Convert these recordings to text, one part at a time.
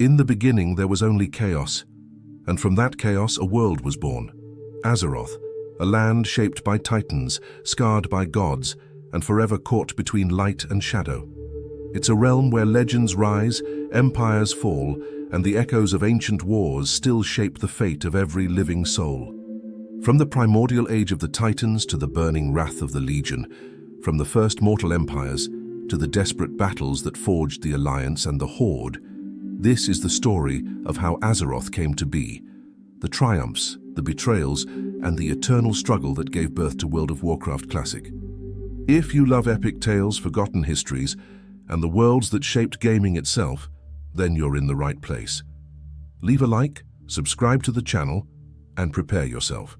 In the beginning there was only chaos, and from that chaos a world was born. Azeroth, a land shaped by titans, scarred by gods, and forever caught between light and shadow. It's a realm where legends rise, empires fall, and the echoes of ancient wars still shape the fate of every living soul. From the primordial age of the Titans to the burning wrath of the Legion, from the first mortal empires to the desperate battles that forged the Alliance and the Horde, this is the story of how Azeroth came to be, the triumphs, the betrayals, and the eternal struggle that gave birth to World of Warcraft Classic. If you love epic tales, forgotten histories, and the worlds that shaped gaming itself, then you're in the right place. Leave a like, subscribe to the channel, and prepare yourself.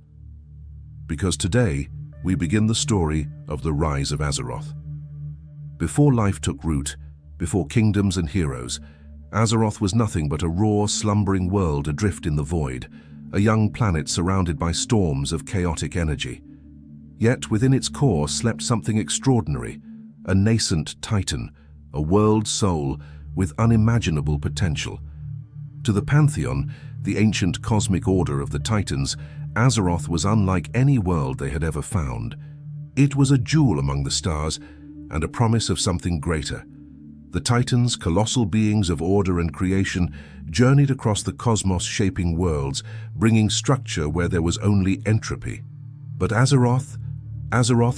Because today, we begin the story of the Rise of Azeroth. Before life took root, before kingdoms and heroes, Azeroth was nothing but a raw, slumbering world adrift in the void, a young planet surrounded by storms of chaotic energy. Yet within its core slept something extraordinary, a nascent titan, a world soul with unimaginable potential. To the Pantheon, the ancient cosmic order of the Titans, Azeroth was unlike any world they had ever found. It was a jewel among the stars and a promise of something greater. The Titans, colossal beings of order and creation, journeyed across the cosmos shaping worlds, bringing structure where there was only entropy. But Azeroth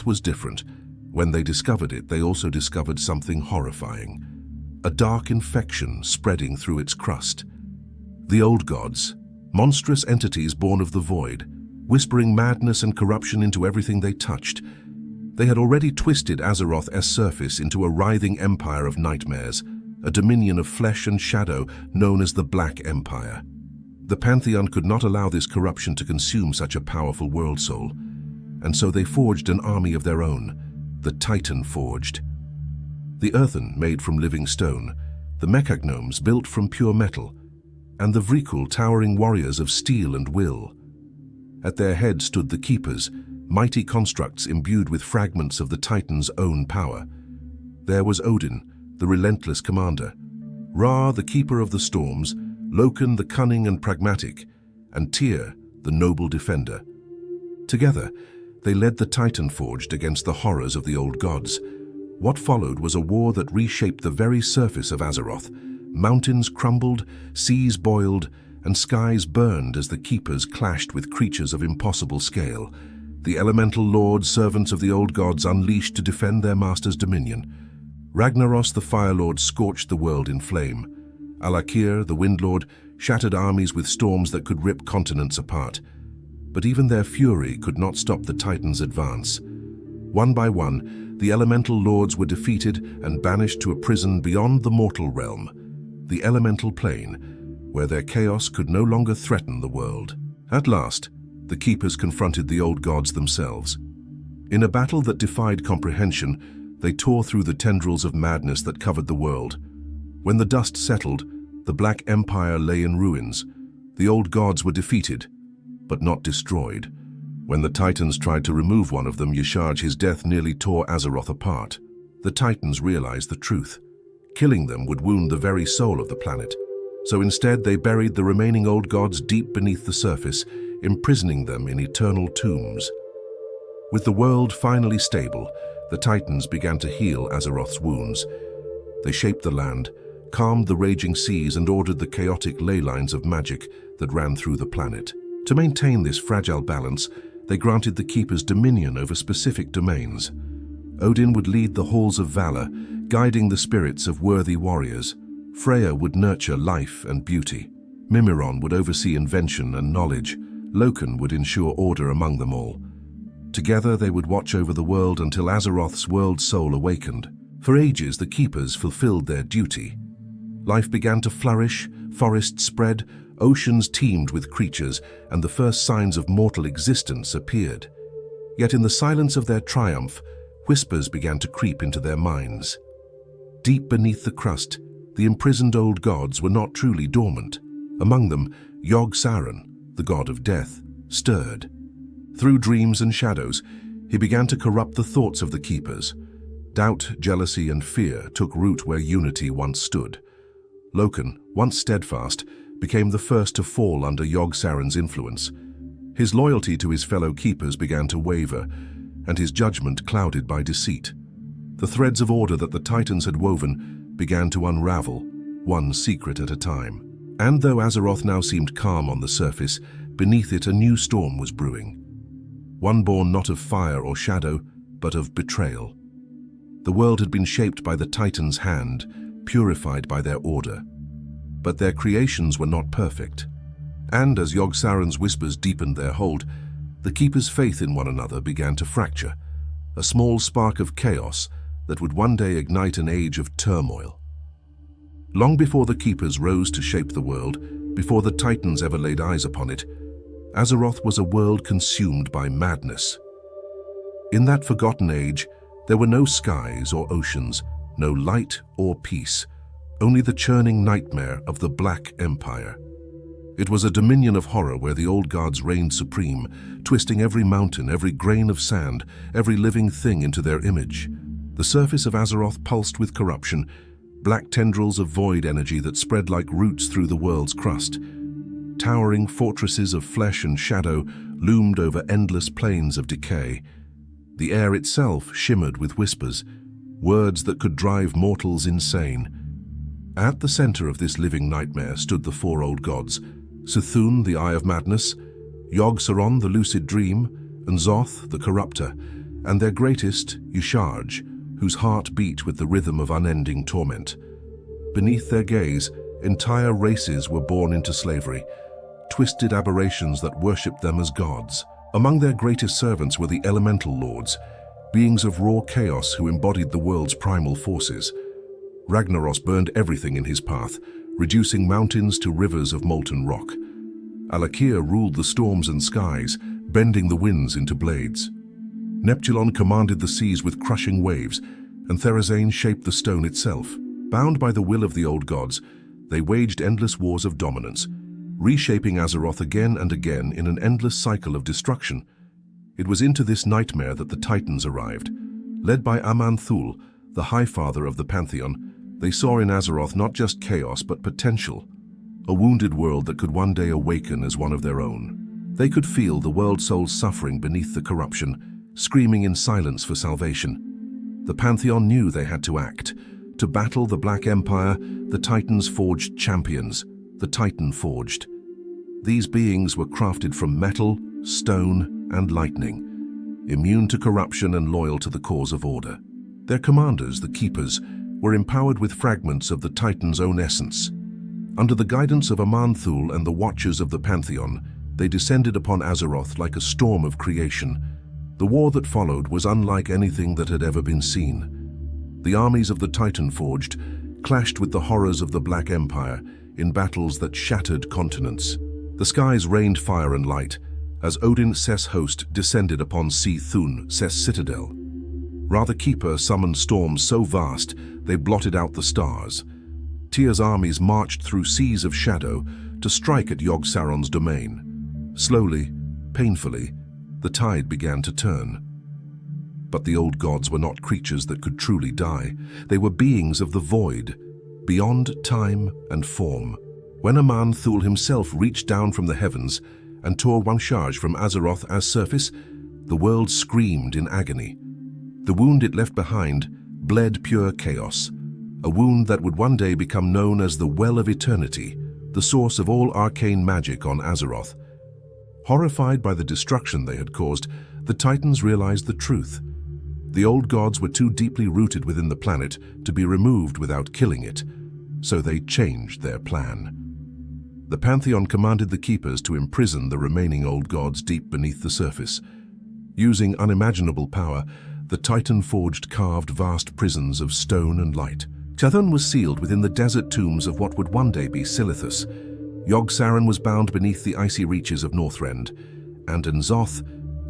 was different. When they discovered it, they also discovered something horrifying. A dark infection spreading through its crust. The old gods, monstrous entities born of the void, whispering madness and corruption into everything they touched. They had already twisted Azeroth's surface into a writhing empire of nightmares, a dominion of flesh and shadow known as the Black Empire. The Pantheon could not allow this corruption to consume such a powerful world soul, and so they forged an army of their own, the Titan Forged. The Earthen made from living stone, the Mechagnomes built from pure metal, and the Vrikul towering warriors of steel and will. At their head stood the Keepers, mighty constructs imbued with fragments of the Titan's own power. There was Odin, the relentless commander, Ra, the keeper of the storms, Loken, the cunning and pragmatic, and Tyr, the noble defender. Together, they led the Titan Forged against the horrors of the old gods. What followed was a war that reshaped the very surface of Azeroth. Mountains crumbled, seas boiled, and skies burned as the Keepers clashed with creatures of impossible scale. The elemental lords, servants of the old gods, unleashed to defend their master's dominion. Ragnaros, the Fire Lord, scorched the world in flame. Alakir, the Wind Lord, shattered armies with storms that could rip continents apart. But even their fury could not stop the Titans' advance. One by one, the elemental lords were defeated and banished to a prison beyond the mortal realm, the elemental plane, where their chaos could no longer threaten the world. At last, the Keepers confronted the old gods themselves. In a battle that defied comprehension, they tore through the tendrils of madness that covered the world. When the dust settled, the Black Empire lay in ruins. The old gods were defeated, but not destroyed. When the Titans tried to remove one of them, Yasharj, his death nearly tore Azeroth apart. The Titans realized the truth. Killing them would wound the very soul of the planet. So instead, they buried the remaining old gods deep beneath the surface, imprisoning them in eternal tombs. With the world finally stable, the Titans began to heal Azeroth's wounds. They shaped the land, calmed the raging seas, and ordered the chaotic ley lines of magic that ran through the planet. To maintain this fragile balance, they granted the Keepers dominion over specific domains. Odin would lead the halls of valor, guiding the spirits of worthy warriors. Freya would nurture life and beauty. Mimiron would oversee invention and knowledge. Loken would ensure order among them all. Together they would watch over the world until Azeroth's world soul awakened. For ages the Keepers fulfilled their duty. Life began to flourish, forests spread, oceans teemed with creatures, and the first signs of mortal existence appeared. Yet in the silence of their triumph, whispers began to creep into their minds. Deep beneath the crust, the imprisoned old gods were not truly dormant. Among them, Yogg-Saron, the god of death, stirred. Through dreams and shadows, he began to corrupt the thoughts of the Keepers. Doubt, jealousy, and fear took root where unity once stood. Loken, once steadfast, became the first to fall under Yogg-Saron's influence. His loyalty to his fellow keepers began to waver, and his judgment clouded by deceit. The threads of order that the Titans had woven began to unravel, one secret at a time. And though Azeroth now seemed calm on the surface, beneath it a new storm was brewing. One born not of fire or shadow, but of betrayal. The world had been shaped by the Titans' hand, purified by their order. But their creations were not perfect. And as Yogg-Saron's whispers deepened their hold, the Keepers' faith in one another began to fracture, a small spark of chaos that would one day ignite an age of turmoil. Long before the Keepers rose to shape the world, before the Titans ever laid eyes upon it, Azeroth was a world consumed by madness. In that forgotten age, there were no skies or oceans, no light or peace, only the churning nightmare of the Black Empire. It was a dominion of horror where the old gods reigned supreme, twisting every mountain, every grain of sand, every living thing into their image. The surface of Azeroth pulsed with corruption, black tendrils of void energy that spread like roots through the world's crust. Towering fortresses of flesh and shadow loomed over endless plains of decay. The air itself shimmered with whispers, words that could drive mortals insane. At the center of this living nightmare stood the four old gods, C'Thun, the Eye of Madness, Yogg-Saron, the Lucid Dream, and Zoth, the Corrupter, and their greatest, Y'Shaarj, whose heart beat with the rhythm of unending torment. Beneath their gaze, entire races were born into slavery, twisted aberrations that worshipped them as gods. Among their greatest servants were the Elemental Lords, beings of raw chaos who embodied the world's primal forces. Ragnaros burned everything in his path, reducing mountains to rivers of molten rock. Alakir ruled the storms and skies, bending the winds into blades. Neptulon commanded the seas with crushing waves, and Therazane shaped the stone itself. Bound by the will of the old gods, they waged endless wars of dominance, reshaping Azeroth again and again in an endless cycle of destruction. It was into this nightmare that the Titans arrived. Led by Aman'Thul, the High Father of the Pantheon, they saw in Azeroth not just chaos but potential, a wounded world that could one day awaken as one of their own. They could feel the world souls suffering beneath the corruption, screaming in silence for salvation. The Pantheon knew they had to act. To battle the Black Empire, the Titans forged champions, the Titan forged. These beings were crafted from metal, stone, and lightning, immune to corruption and loyal to the cause of order. Their commanders, the Keepers, were empowered with fragments of the Titan's own essence. Under the guidance of Aman'Thul and the Watchers of the Pantheon, they descended upon Azeroth like a storm of creation. The war that followed was unlike anything that had ever been seen. The armies of the Titan Forged clashed with the horrors of the Black Empire in battles that shattered continents. The skies rained fire and light as Odin Seth's host descended upon C'Thun, Seth's citadel. Ra the Keeper summoned storms so vast they blotted out the stars. Tyr's armies marched through seas of shadow to strike at Yogg-Saron's domain. Slowly, painfully, the tide began to turn. But the old gods were not creatures that could truly die. They were beings of the void, beyond time and form. When Aman'Thul himself reached down from the heavens and tore Y'Shaarj from Azeroth as surface, the world screamed in agony. The wound it left behind bled pure chaos, a wound that would one day become known as the Well of Eternity, the source of all arcane magic on Azeroth. Horrified by the destruction they had caused, the Titans realized the truth. The old gods were too deeply rooted within the planet to be removed without killing it, so they changed their plan. The Pantheon commanded the Keepers to imprison the remaining old gods deep beneath the surface. Using unimaginable power, the Titan-forged carved vast prisons of stone and light. C'Thun was sealed within the desert tombs of what would one day be Silithus. Yogg-Saron was bound beneath the icy reaches of Northrend, and N'Zoth,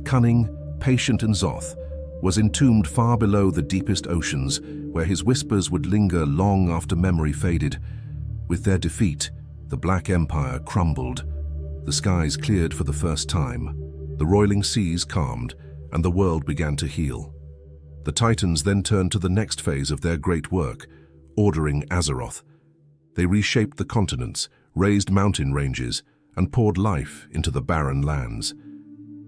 cunning, patient N'Zoth, was entombed far below the deepest oceans, where his whispers would linger long after memory faded. With their defeat, the Black Empire crumbled. The skies cleared for the first time. The roiling seas calmed, and the world began to heal. The Titans then turned to the next phase of their great work, ordering Azeroth. They reshaped the continents, raised mountain ranges, and poured life into the barren lands.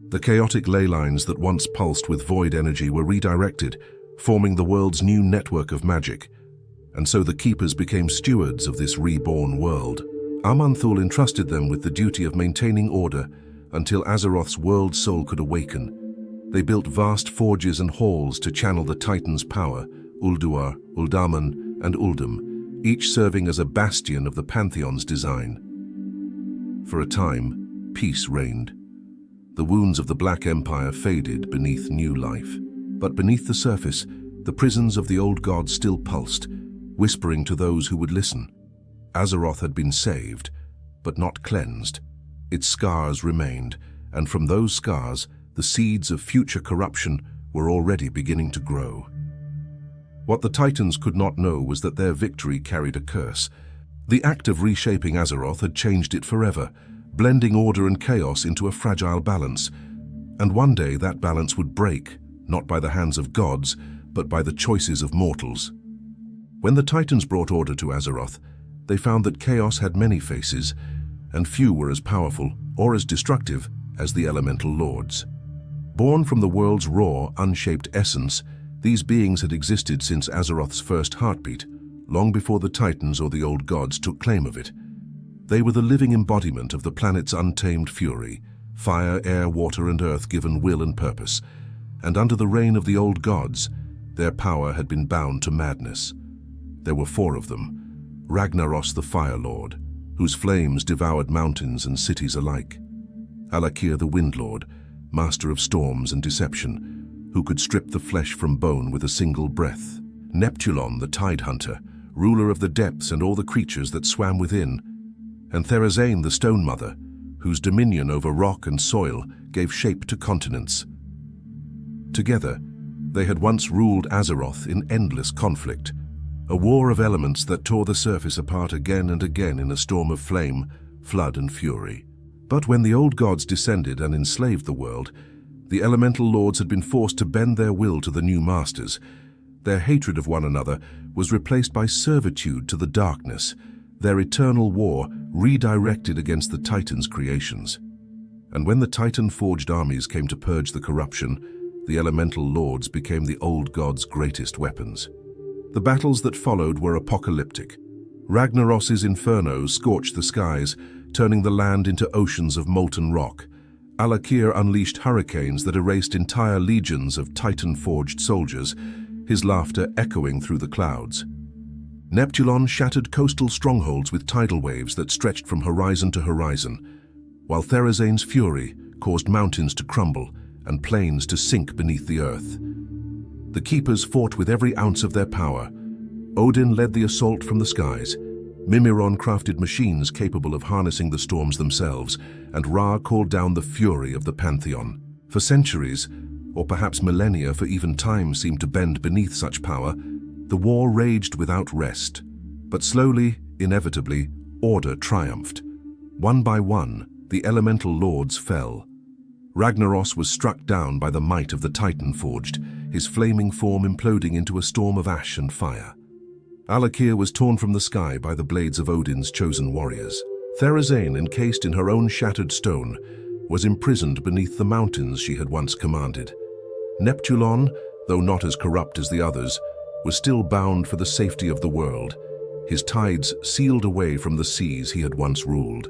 The chaotic ley lines that once pulsed with void energy were redirected, forming the world's new network of magic. And so the Keepers became stewards of this reborn world. Aman'Thul entrusted them with the duty of maintaining order until Azeroth's world soul could awaken. They built vast forges and halls to channel the Titan's power, Ulduar, Uldaman, and Uldum, each serving as a bastion of the Pantheon's design. For a time, peace reigned. The wounds of the Black Empire faded beneath new life. But beneath the surface, the prisons of the old gods still pulsed, whispering to those who would listen. Azeroth had been saved, but not cleansed. Its scars remained, and from those scars, the seeds of future corruption were already beginning to grow. What the Titans could not know was that their victory carried a curse. The act of reshaping Azeroth had changed it forever, blending order and chaos into a fragile balance. And one day that balance would break, not by the hands of gods, but by the choices of mortals. When the Titans brought order to Azeroth, they found that chaos had many faces, and few were as powerful or as destructive as the elemental lords. Born from the world's raw, unshaped essence, these beings had existed since Azeroth's first heartbeat, long before the Titans or the old gods took claim of it. They were the living embodiment of the planet's untamed fury, fire, air, water, and earth given will and purpose. And under the reign of the old gods, their power had been bound to madness. There were 4 of them: Ragnaros the Fire Lord, whose flames devoured mountains and cities alike; Alakir the Wind Lord, master of storms and deception, who could strip the flesh from bone with a single breath; Neptulon the Tide Hunter, ruler of the depths and all the creatures that swam within; and Therazane the Stone Mother, whose dominion over rock and soil gave shape to continents. Together, they had once ruled Azeroth in endless conflict, a war of elements that tore the surface apart again and again in a storm of flame, flood, and fury. But when the old gods descended and enslaved the world, the elemental lords had been forced to bend their will to the new masters. Their hatred of one another was replaced by servitude to the darkness, their eternal war redirected against the Titans' creations. And when the Titan-forged armies came to purge the corruption, the elemental lords became the old gods' greatest weapons. The battles that followed were apocalyptic. Ragnaros's inferno scorched the skies, turning the land into oceans of molten rock. Alakir unleashed hurricanes that erased entire legions of Titan-forged soldiers, his laughter echoing through the clouds. Neptulon shattered coastal strongholds with tidal waves that stretched from horizon to horizon, while Therazane's fury caused mountains to crumble and plains to sink beneath the earth. The Keepers fought with every ounce of their power. Odin led the assault from the skies. Mimiron crafted machines capable of harnessing the storms themselves, and Ra called down the fury of the Pantheon. For centuries, or perhaps millennia, for even time seemed to bend beneath such power, the war raged without rest. But slowly, inevitably, order triumphed. One by one, the elemental lords fell. Ragnaros was struck down by the might of the Titan forged, his flaming form imploding into a storm of ash and fire. Alakir was torn from the sky by the blades of Odin's chosen warriors. Therazane, encased in her own shattered stone, was imprisoned beneath the mountains she had once commanded. Neptulon, though not as corrupt as the others, was still bound for the safety of the world, his tides sealed away from the seas he had once ruled.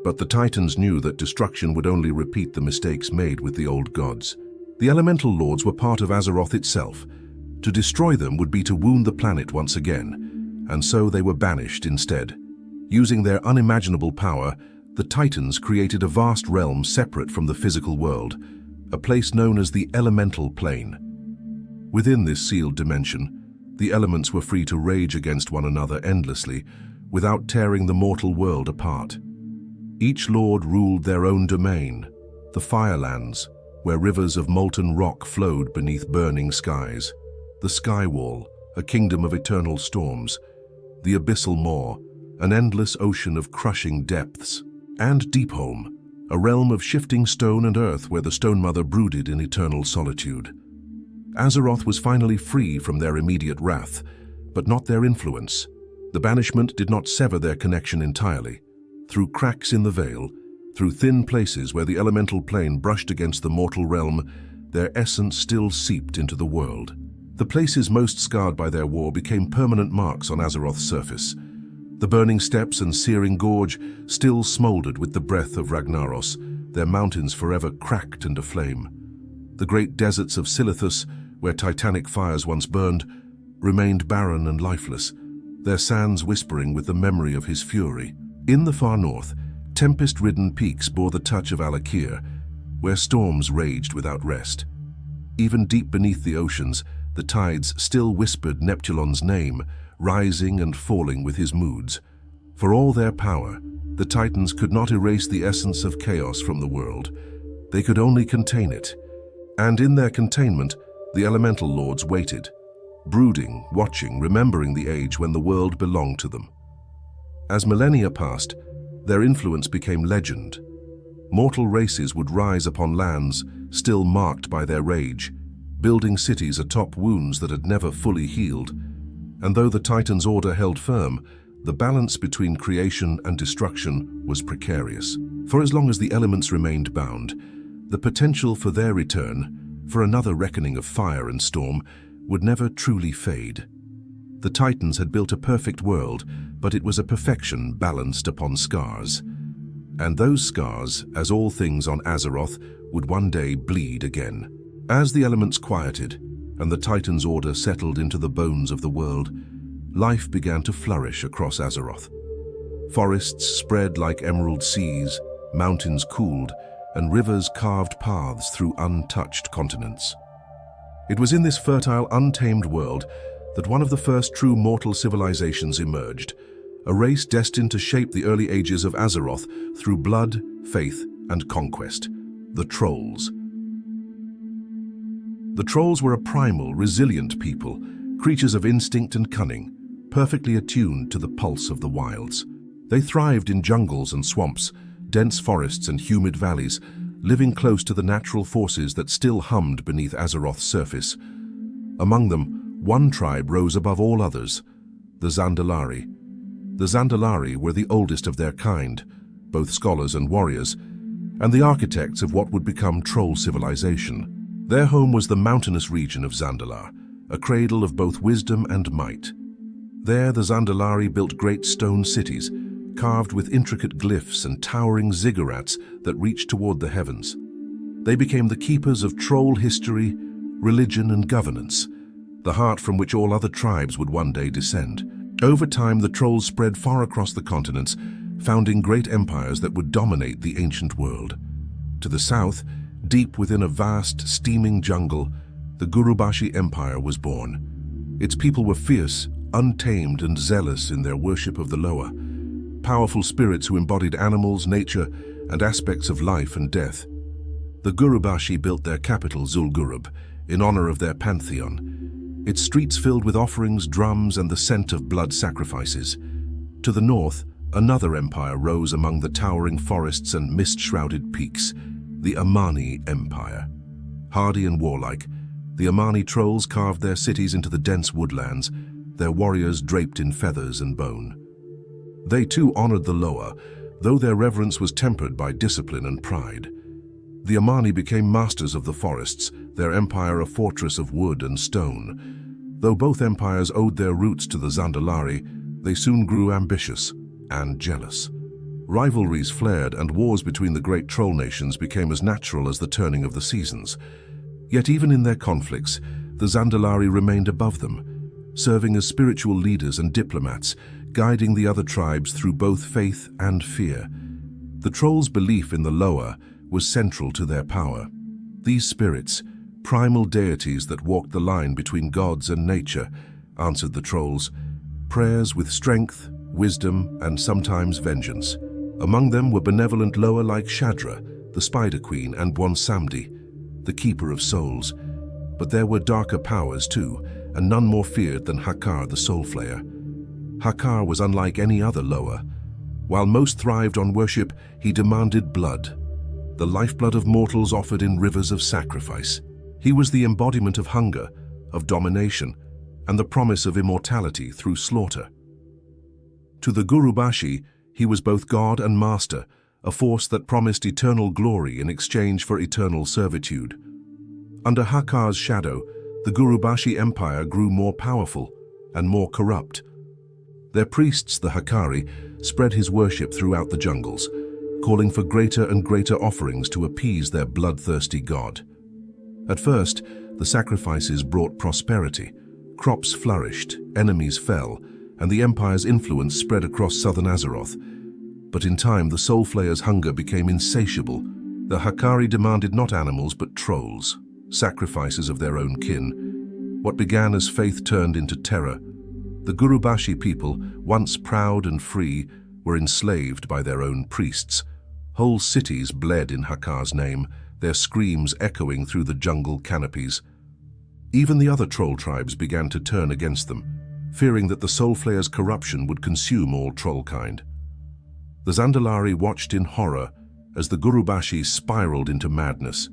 But the Titans knew that destruction would only repeat the mistakes made with the old gods. The elemental lords were part of Azeroth itself. To destroy them would be to wound the planet once again, and so they were banished instead. Using their unimaginable power, the Titans created a vast realm separate from the physical world, a place known as the Elemental Plane. Within this sealed dimension, the elements were free to rage against one another endlessly, without tearing the mortal world apart. Each lord ruled their own domain, the Firelands, where rivers of molten rock flowed beneath burning skies; the Skywall, a kingdom of eternal storms; the Abyssal Maw, an endless ocean of crushing depths; and Deepholm, a realm of shifting stone and earth where the Stone Mother brooded in eternal solitude. Azeroth was finally free from their immediate wrath, but not their influence. The banishment did not sever their connection entirely. Through cracks in the veil, through thin places where the elemental plane brushed against the mortal realm, their essence still seeped into the world. The places most scarred by their war became permanent marks on Azeroth's surface. The burning steppes and searing gorge still smoldered with the breath of Ragnaros, their mountains forever cracked and aflame. The great deserts of Silithus, where titanic fires once burned, remained barren and lifeless, their sands whispering with the memory of his fury. In the far north, tempest-ridden peaks bore the touch of Alakir, where storms raged without rest. Even deep beneath the oceans, the tides still whispered Neptulon's name, rising and falling with his moods. For all their power, the Titans could not erase the essence of chaos from the world. They could only contain it. And in their containment, the elemental lords waited, brooding, watching, remembering the age when the world belonged to them. As millennia passed, their influence became legend. Mortal races would rise upon lands still marked by their rage, building cities atop wounds that had never fully healed. And though the Titans' order held firm, the balance between creation and destruction was precarious. For as long as the elements remained bound, the potential for their return, for another reckoning of fire and storm, would never truly fade. The Titans had built a perfect world, but it was a perfection balanced upon scars. And those scars, as all things on Azeroth, would one day bleed again. As the elements quieted, and the Titans' order settled into the bones of the world, life began to flourish across Azeroth. Forests spread like emerald seas, mountains cooled, and rivers carved paths through untouched continents. It was in this fertile, untamed world that one of the first true mortal civilizations emerged, a race destined to shape the early ages of Azeroth through blood, faith, and conquest: the Trolls. The Trolls were a primal, resilient people, creatures of instinct and cunning, perfectly attuned to the pulse of the wilds. They thrived in jungles and swamps, dense forests and humid valleys, living close to the natural forces that still hummed beneath Azeroth's surface. Among them, one tribe rose above all others: the Zandalari. The Zandalari were the oldest of their kind, both scholars and warriors, and the architects of what would become Troll civilization. Their home was the mountainous region of Zandalar, a cradle of both wisdom and might. There the Zandalari built great stone cities, carved with intricate glyphs and towering ziggurats that reached toward the heavens. They became the keepers of Troll history, religion, and governance, the heart from which all other tribes would one day descend. Over time, the Trolls spread far across the continents, founding great empires that would dominate the ancient world. To the south, deep within a vast, steaming jungle, the Gurubashi Empire was born. Its people were fierce, untamed, and zealous in their worship of the Loa, powerful spirits who embodied animals, nature, and aspects of life and death. The Gurubashi built their capital, Zul'Gurub, in honor of their pantheon, its streets filled with offerings, drums, and the scent of blood sacrifices. To the north, another empire rose among the towering forests and mist-shrouded peaks, the Amani Empire. Hardy and warlike, the Amani Trolls carved their cities into the dense woodlands, their warriors draped in feathers and bone. They too honored the Loa, though their reverence was tempered by discipline and pride. The Amani became masters of the forests, their empire a fortress of wood and stone. Though both empires owed their roots to the Zandalari, they soon grew ambitious and jealous. Rivalries flared, and wars between the great troll nations became as natural as the turning of the seasons. Yet even in their conflicts, the Zandalari remained above them, serving as spiritual leaders and diplomats, guiding the other tribes through both faith and fear. The Trolls' belief in the Loa was central to their power. These spirits, primal deities that walked the line between gods and nature, answered the Trolls' prayers with strength, wisdom, and sometimes vengeance. Among them were benevolent Loa like Shadra, the Spider Queen, and Bwonsamdi, the Keeper of Souls. But there were darker powers too, and none more feared than Hakar the Soulflayer. Hakar was unlike any other Loa. While most thrived on worship, he demanded blood, the lifeblood of mortals offered in rivers of sacrifice. He was the embodiment of hunger, of domination, and the promise of immortality through slaughter. To the Gurubashi, he was both god and master, a force that promised eternal glory in exchange for eternal servitude. Under Hakar's shadow, the Gurubashi Empire grew more powerful and more corrupt. Their priests, the Hakari, spread his worship throughout the jungles, calling for greater and greater offerings to appease their bloodthirsty god. At first, the sacrifices brought prosperity. Crops flourished, enemies fell, and the empire's influence spread across southern Azeroth. But in time, the Soul Flayers' hunger became insatiable. The Hakari demanded not animals but trolls, sacrifices of their own kin. What began as faith turned into terror. The Gurubashi people, once proud and free, were enslaved by their own priests. Whole cities bled in Hakar's name, their screams echoing through the jungle canopies. Even the other troll tribes began to turn against them, fearing that the Soul Flayers' corruption would consume all trollkind. The Zandalari watched in horror as the Gurubashi spiraled into madness.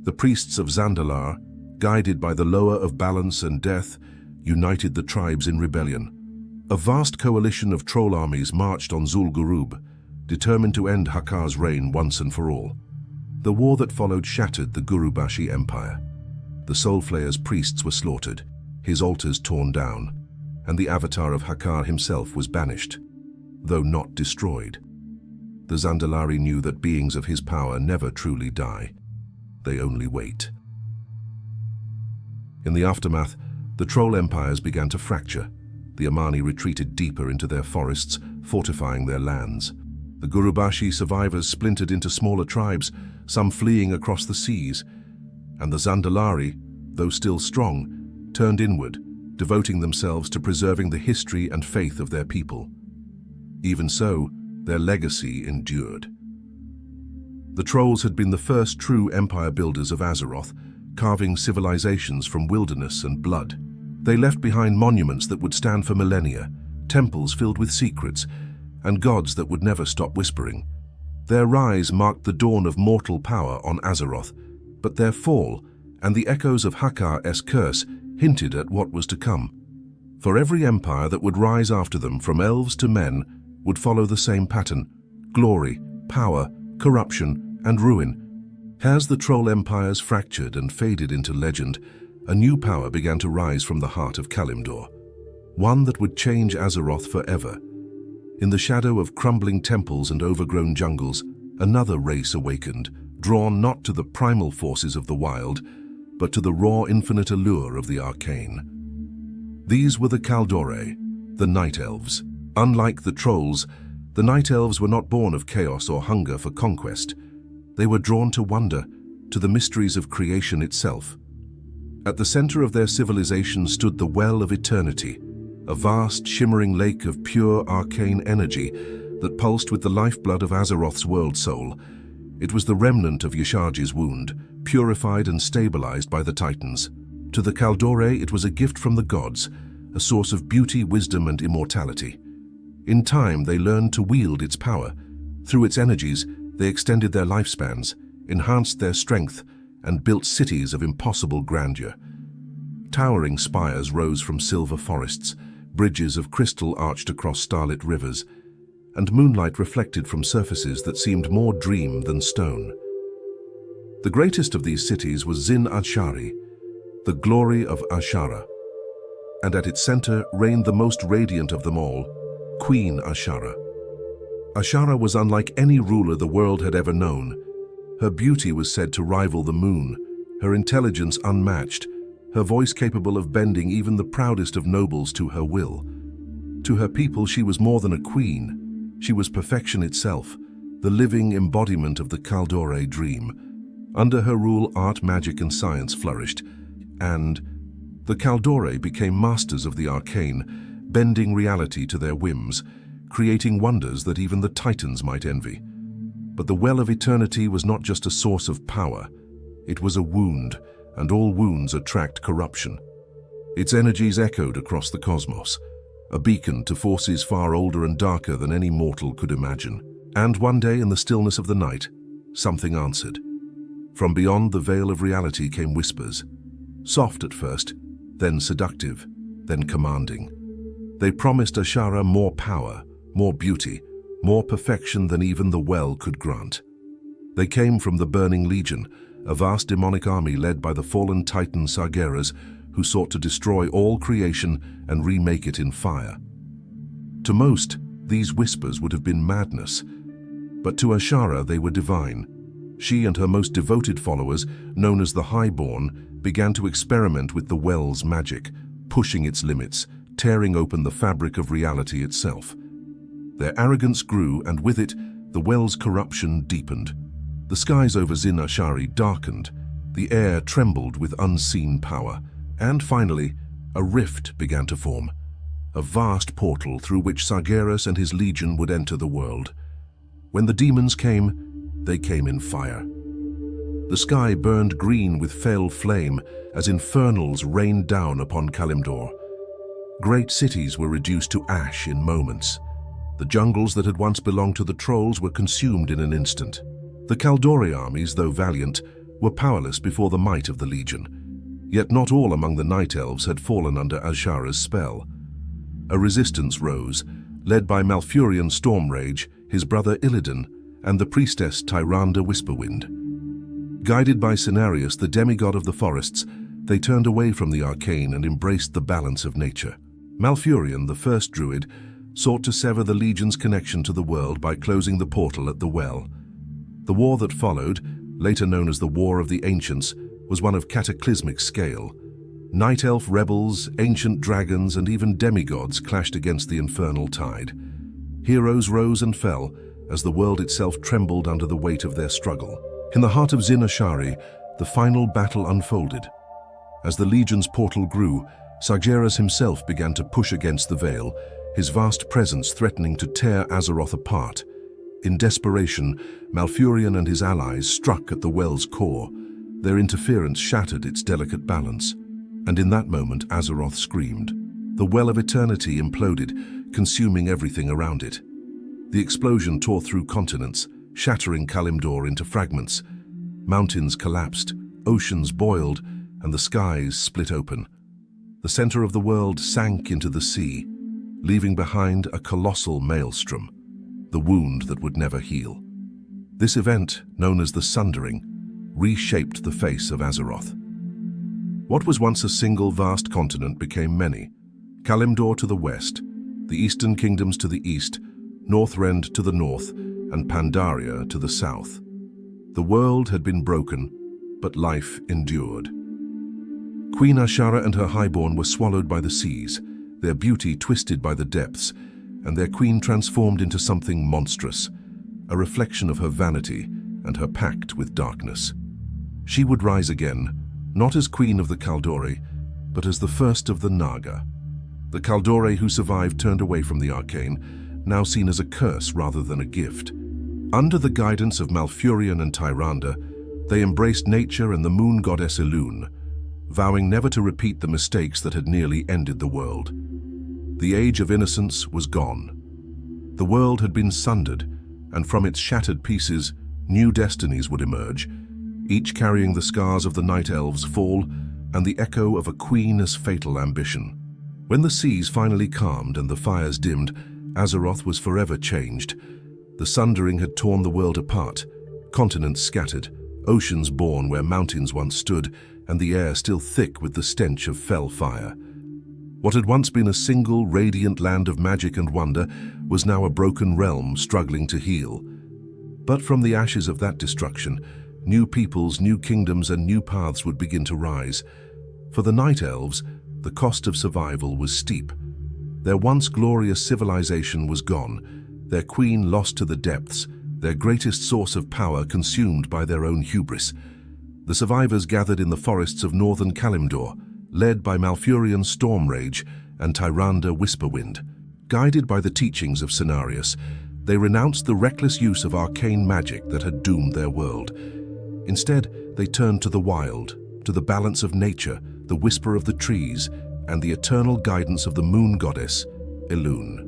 The priests of Zandalar, guided by the lower of balance and death, united the tribes in rebellion. A vast coalition of troll armies marched on Zul'Gurub, determined to end Hakar's reign once and for all. The war that followed shattered the Gurubashi Empire. The Soul Flayers' priests were slaughtered, his altars torn down, and the avatar of Hakar himself was banished, though not destroyed. The Zandalari knew that beings of his power never truly die. They only wait. In the aftermath, the troll empires began to fracture. The Amani retreated deeper into their forests, fortifying their lands. The Gurubashi survivors splintered into smaller tribes, some fleeing across the seas, and the Zandalari, though still strong, turned inward, devoting themselves to preserving the history and faith of their people. Even so, their legacy endured. The Trolls had been the first true empire builders of Azeroth, carving civilizations from wilderness and blood. They left behind monuments that would stand for millennia, temples filled with secrets, and gods that would never stop whispering. Their rise marked the dawn of mortal power on Azeroth, but their fall and the echoes of Hakar's curse hinted at what was to come. For every empire that would rise after them, from elves to men, would follow the same pattern: glory, power, corruption, and ruin. As the troll empires fractured and faded into legend, a new power began to rise from the heart of Kalimdor, one that would change Azeroth forever. In the shadow of crumbling temples and overgrown jungles, another race awakened, drawn not to the primal forces of the wild, but to the raw infinite allure of the arcane. These were the Kaldore, the Night Elves. Unlike the Trolls, the Night Elves were not born of chaos or hunger for conquest. They were drawn to wonder, to the mysteries of creation itself. At the center of their civilization stood the Well of Eternity, a vast, shimmering lake of pure arcane energy that pulsed with the lifeblood of Azeroth's world soul. It was the remnant of Yasharji's wound, purified and stabilized by the Titans. To the Kaldore, it was a gift from the gods, a source of beauty, wisdom, and immortality. In time, they learned to wield its power. Through its energies, they extended their lifespans, enhanced their strength, and built cities of impossible grandeur. Towering spires rose from silver forests, bridges of crystal arched across starlit rivers, and moonlight reflected from surfaces that seemed more dream than stone. The greatest of these cities was Zin Azshari, the glory of Azshara, and at its center reigned the most radiant of them all, Queen Azshara. Azshara was unlike any ruler the world had ever known. Her beauty was said to rival the moon, her intelligence unmatched, her voice capable of bending even the proudest of nobles to her will. To her people, she was more than a queen. She was perfection itself, the living embodiment of the Kaldore dream. Under her rule, art, magic, and science flourished, and the Kaldore became masters of the arcane, bending reality to their whims, creating wonders that even the Titans might envy. But the Well of Eternity was not just a source of power. It was a wound, and all wounds attract corruption. Its energies echoed across the cosmos, a beacon to forces far older and darker than any mortal could imagine. And one day, in the stillness of the night, something answered. From beyond the veil of reality came whispers, soft at first, then seductive, then commanding. They promised Azshara more power, more beauty, more perfection than even the well could grant. They came from the Burning Legion, a vast demonic army led by the fallen titan Sargeras, who sought to destroy all creation and remake it in fire. To most, these whispers would have been madness, but to Azshara they were divine. She and her most devoted followers, known as the Highborn, began to experiment with the well's magic, pushing its limits, tearing open the fabric of reality itself. Their arrogance grew, and with it, the well's corruption deepened. The skies over Zin Ashari darkened, the air trembled with unseen power, and finally, a rift began to form, a vast portal through which Sargeras and his legion would enter the world. When the demons came, they came in fire. The sky burned green with fell flame as infernals rained down upon Kalimdor. Great cities were reduced to ash in moments. The jungles that had once belonged to the trolls were consumed in an instant. The Kaldori armies, though valiant, were powerless before the might of the Legion. Yet not all among the Night Elves had fallen under Azshara's spell. A resistance rose, led by Malfurion Stormrage, his brother Illidan, and the priestess Tyrande Whisperwind. Guided by Cenarius, the demigod of the forests, they turned away from the arcane and embraced the balance of nature. Malfurion, the first druid, sought to sever the Legion's connection to the world by closing the portal at the well. The war that followed, later known as the War of the Ancients, was one of cataclysmic scale. Night Elf rebels, ancient dragons, and even demigods clashed against the infernal tide. Heroes rose and fell as the world itself trembled under the weight of their struggle. In the heart of Zin Ashari, the final battle unfolded. As the Legion's portal grew, Sargeras himself began to push against the veil, his vast presence threatening to tear Azeroth apart. In desperation, Malfurion and his allies struck at the well's core. Their interference shattered its delicate balance. And in that moment, Azeroth screamed. The Well of Eternity imploded, consuming everything around it. The explosion tore through continents, shattering Kalimdor into fragments. Mountains collapsed, oceans boiled, and the skies split open. The center of the world sank into the sea, leaving behind a colossal maelstrom, the wound that would never heal. This event, known as the Sundering, reshaped the face of Azeroth. What was once a single vast continent became many. Kalimdor to the west, the Eastern Kingdoms to the east, Northrend to the north, and Pandaria to the south. The world had been broken, but life endured. Queen Azshara and her highborn were swallowed by the seas, their beauty twisted by the depths, and their queen transformed into something monstrous, a reflection of her vanity and her pact with darkness. She would rise again, not as queen of the Kaldori, but as the first of the Naga. The Kaldori who survived turned away from the arcane, now seen as a curse rather than a gift. Under the guidance of Malfurion and Tyrande, they embraced nature and the moon goddess Elune, vowing never to repeat the mistakes that had nearly ended the world. The age of innocence was gone. The world had been sundered, and from its shattered pieces, new destinies would emerge, each carrying the scars of the Night Elves' fall and the echo of a queen as fatal ambition. When the seas finally calmed and the fires dimmed, Azeroth was forever changed. The Sundering had torn the world apart, continents scattered, oceans born where mountains once stood, and the air still thick with the stench of fell fire. What had once been a single, radiant land of magic and wonder was now a broken realm struggling to heal. But from the ashes of that destruction, new peoples, new kingdoms, and new paths would begin to rise. For the Night Elves, the cost of survival was steep. Their once glorious civilization was gone, their queen lost to the depths, their greatest source of power consumed by their own hubris. The survivors gathered in the forests of northern Kalimdor, led by Malfurion Stormrage and Tyrande Whisperwind. Guided by the teachings of Cenarius, they renounced the reckless use of arcane magic that had doomed their world. Instead, they turned to the wild, to the balance of nature, the whisper of the trees, and the eternal guidance of the moon goddess, Elune.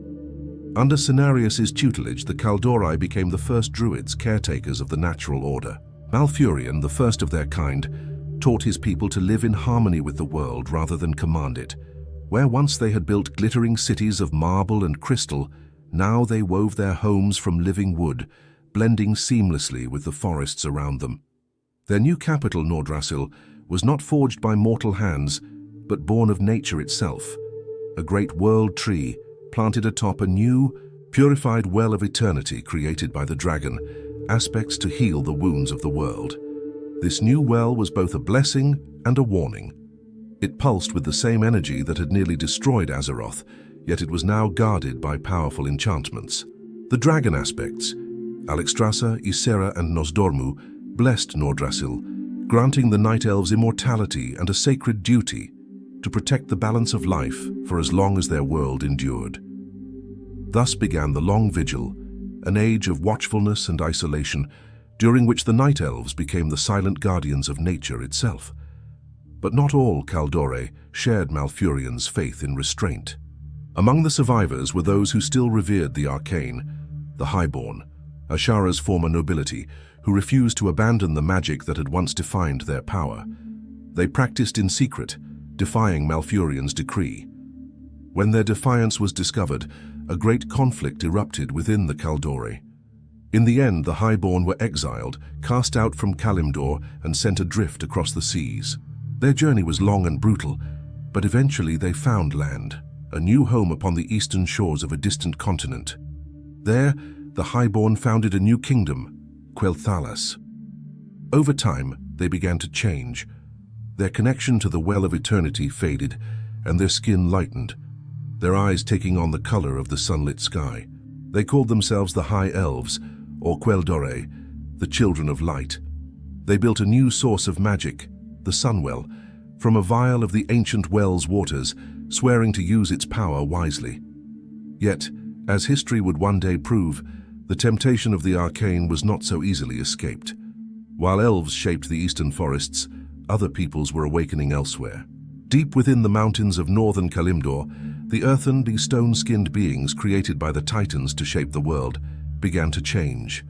Under Cenarius's tutelage, the Kaldori became the first druids, caretakers of the natural order. Malfurion, the first of their kind, taught his people to live in harmony with the world rather than command it. Where once they had built glittering cities of marble and crystal, Now they wove their homes from living wood, blending seamlessly with the forests around them. Their new capital, Nordrassil, was not forged by mortal hands, but born of nature itself, a great world tree planted atop a new, purified well of eternity created by the dragon, aspects to heal the wounds of the world. This new well was both a blessing and a warning. It pulsed with the same energy that had nearly destroyed Azeroth, yet it was now guarded by powerful enchantments. The dragon aspects, Alexstrasza, Ysera, and Nosdormu, blessed Nordrassil, granting the Night Elves immortality and a sacred duty to protect the balance of life for as long as their world endured. Thus began the long vigil, an age of watchfulness and isolation, during which the Night Elves became the silent guardians of nature itself. But not all Kaldore shared Malfurion's faith in restraint. Among the survivors were those who still revered the arcane, the Highborn, Azshara's former nobility, who refused to abandon the magic that had once defined their power. They practiced in secret, defying Malfurion's decree. When their defiance was discovered, a great conflict erupted within the Kaldore. In the end, the Highborn were exiled, cast out from Kalimdor, and sent adrift across the seas. Their journey was long and brutal, but eventually they found land, a new home upon the eastern shores of a distant continent. There, the Highborn founded a new kingdom, Quel'Thalas. Over time, they began to change. Their connection to the Well of Eternity faded, and their skin lightened, their eyes taking on the color of the sunlit sky. They called themselves the High Elves, or Quel'Dore, the Children of Light. They built a new source of magic, the Sunwell, from a vial of the ancient well's waters, swearing to use its power wisely. Yet, as history would one day prove, the temptation of the arcane was not so easily escaped. While elves shaped the eastern forests, other peoples were awakening elsewhere. Deep within the mountains of northern Kalimdor, the earthen, stone-skinned beings created by the Titans to shape the world began to change.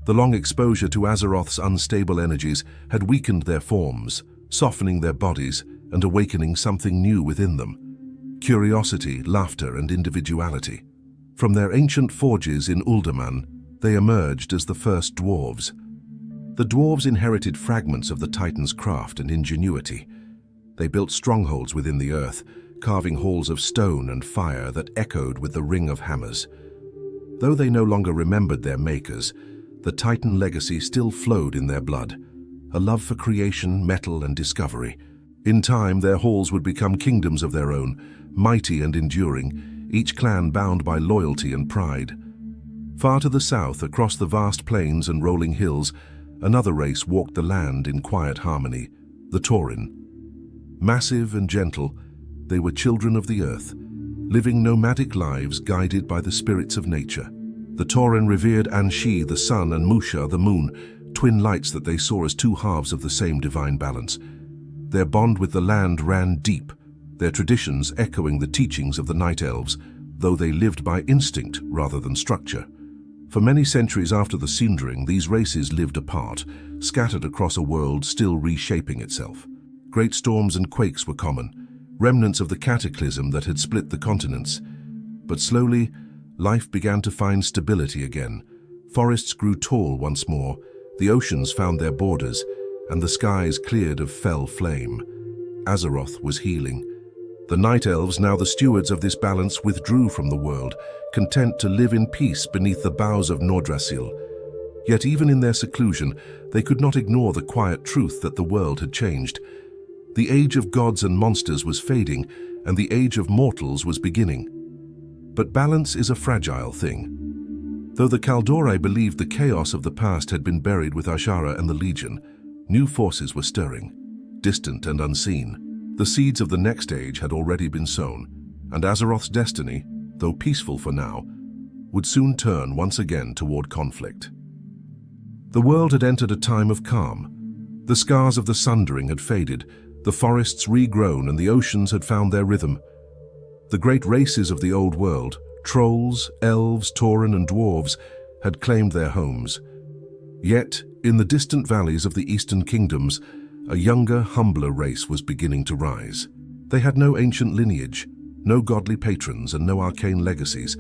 The long exposure to Azeroth's unstable energies had weakened their forms, softening their bodies and awakening something new within them: curiosity, laughter, and individuality. From their ancient forges in Uldaman, they emerged as the first dwarves. The dwarves inherited fragments of the Titans' craft and ingenuity. They built strongholds within the earth, carving halls of stone and fire that echoed with the ring of hammers. Though they no longer remembered their makers, the Titan legacy still flowed in their blood, a love for creation, metal, and discovery. In time, their halls would become kingdoms of their own, mighty and enduring, each clan bound by loyalty and pride. Far to the south, across the vast plains and rolling hills, another race walked the land in quiet harmony, the Tauren. Massive and gentle, they were children of the earth, living nomadic lives guided by the spirits of nature. The Tauren revered Anshi, the sun, and Musha, the moon, twin lights that they saw as two halves of the same divine balance. Their bond with the land ran deep, their traditions echoing the teachings of the Night Elves, though they lived by instinct rather than structure. For many centuries after the sundering, these races lived apart, scattered across a world still reshaping itself. Great storms and quakes were common, remnants of the cataclysm that had split the continents. But slowly, life began to find stability again. Forests grew tall once more, the oceans found their borders, and the skies cleared of fell flame. Azeroth was healing. The Night Elves, now the stewards of this balance, withdrew from the world, content to live in peace beneath the boughs of Nordrassil. Yet even in their seclusion, they could not ignore the quiet truth that the world had changed. The age of gods and monsters was fading, and the age of mortals was beginning. But balance is a fragile thing. Though the Kaldore believed the chaos of the past had been buried with Azshara and the Legion, new forces were stirring, distant and unseen. The seeds of the next age had already been sown, and Azeroth's destiny, though peaceful for now, would soon turn once again toward conflict. The world had entered a time of calm. The scars of the sundering had faded, the forests regrown, and the oceans had found their rhythm. The great races of the old world, trolls, elves, tauren, and dwarves, had claimed their homes. Yet, in the distant valleys of the eastern kingdoms, a younger, humbler race was beginning to rise. They had no ancient lineage, no godly patrons, and no arcane legacies,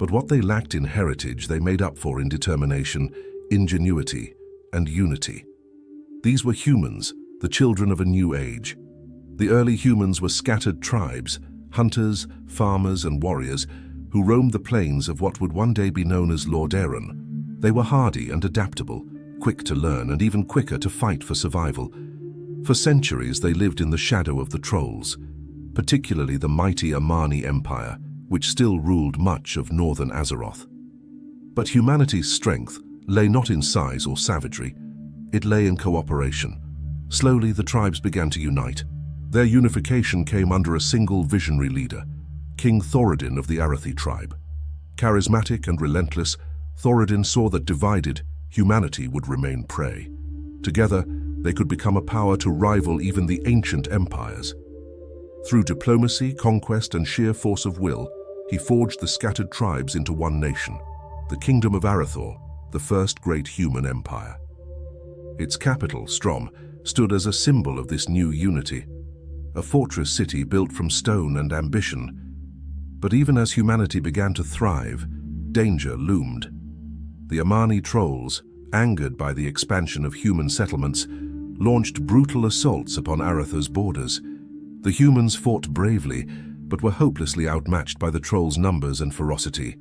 But what they lacked in heritage, they made up for in determination, ingenuity, and unity. These were humans, the children of a new age. The early humans were scattered tribes, hunters, farmers, and warriors who roamed the plains of what would one day be known as Lordaeron. They were hardy and adaptable, quick to learn and even quicker to fight for survival. For centuries they lived in the shadow of the Trolls, particularly the mighty Amani Empire, which still ruled much of northern Azeroth. But humanity's strength lay not in size or savagery, it lay in cooperation. Slowly the tribes began to unite. Their unification came under a single visionary leader, King Thoradin of the Arathi tribe. Charismatic and relentless, Thoradin saw that divided, humanity would remain prey. Together, they could become a power to rival even the ancient empires. Through diplomacy, conquest, and sheer force of will, he forged the scattered tribes into one nation, the Kingdom of Arathor, the first great human empire. Its capital, Strom, stood as a symbol of this new unity, a fortress city built from stone and ambition. But even as humanity began to thrive, danger loomed. The Amani Trolls, angered by the expansion of human settlements, launched brutal assaults upon Arathor's borders. The humans fought bravely, but were hopelessly outmatched by the Trolls' numbers and ferocity.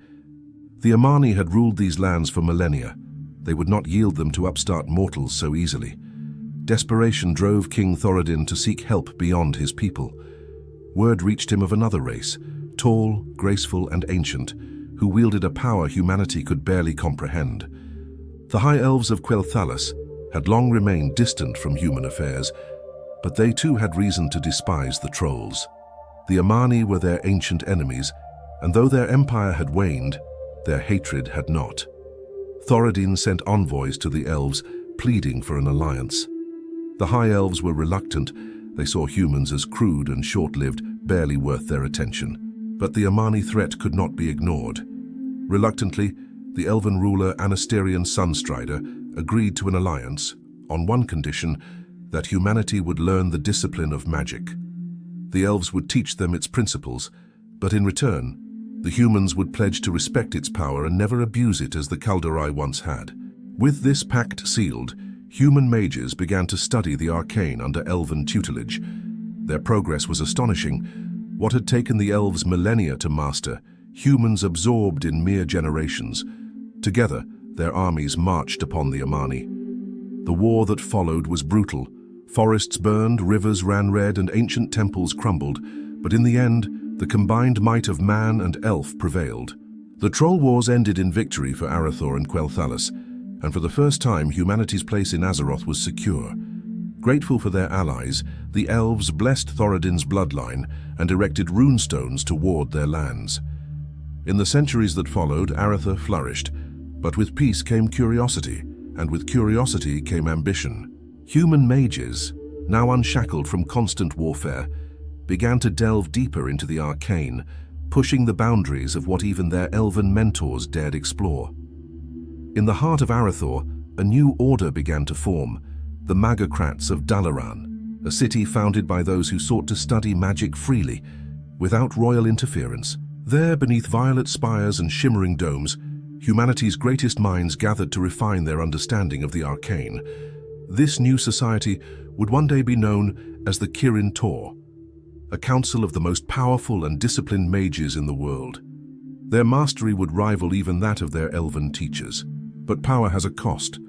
The Amani had ruled these lands for millennia. They would not yield them to upstart mortals so easily. Desperation drove King Thoradin to seek help beyond his people. Word reached him of another race, tall, graceful, and ancient, who wielded a power humanity could barely comprehend. The High Elves of Quel'Thalas had long remained distant from human affairs, but they too had reason to despise the Trolls. The Amani were their ancient enemies, and though their empire had waned, their hatred had not. Thoradin sent envoys to the elves, pleading for an alliance. The High Elves were reluctant. They saw humans as crude and short-lived, barely worth their attention. But the Amani threat could not be ignored. Reluctantly, the elven ruler Anasterian Sunstrider agreed to an alliance, on one condition, that humanity would learn the discipline of magic. The elves would teach them its principles, but in return, the humans would pledge to respect its power and never abuse it as the Kaldorei once had. With this pact sealed, human mages began to study the arcane under elven tutelage. Their progress was astonishing. What had taken the elves millennia to master, humans absorbed in mere generations. Together, their armies marched upon the Amani. The war that followed was brutal. Forests burned, rivers ran red, and ancient temples crumbled. But in the end, the combined might of man and elf prevailed. The Troll Wars ended in victory for Arathor and Quel'Thalas, and for the first time humanity's place in Azeroth was secure. Grateful for their allies, the elves blessed Thoradin's bloodline and erected runestones to ward their lands. In the centuries that followed, Arathor flourished, but with peace came curiosity, and with curiosity came ambition. Human mages, now unshackled from constant warfare, began to delve deeper into the arcane, pushing the boundaries of what even their elven mentors dared explore. In the heart of Arathor, a new order began to form, the Magocrats of Dalaran, a city founded by those who sought to study magic freely, without royal interference. There, beneath violet spires and shimmering domes, humanity's greatest minds gathered to refine their understanding of the arcane. This new society would one day be known as the Kirin Tor, a council of the most powerful and disciplined mages in the world. Their mastery would rival even that of their elven teachers. But power has a cost.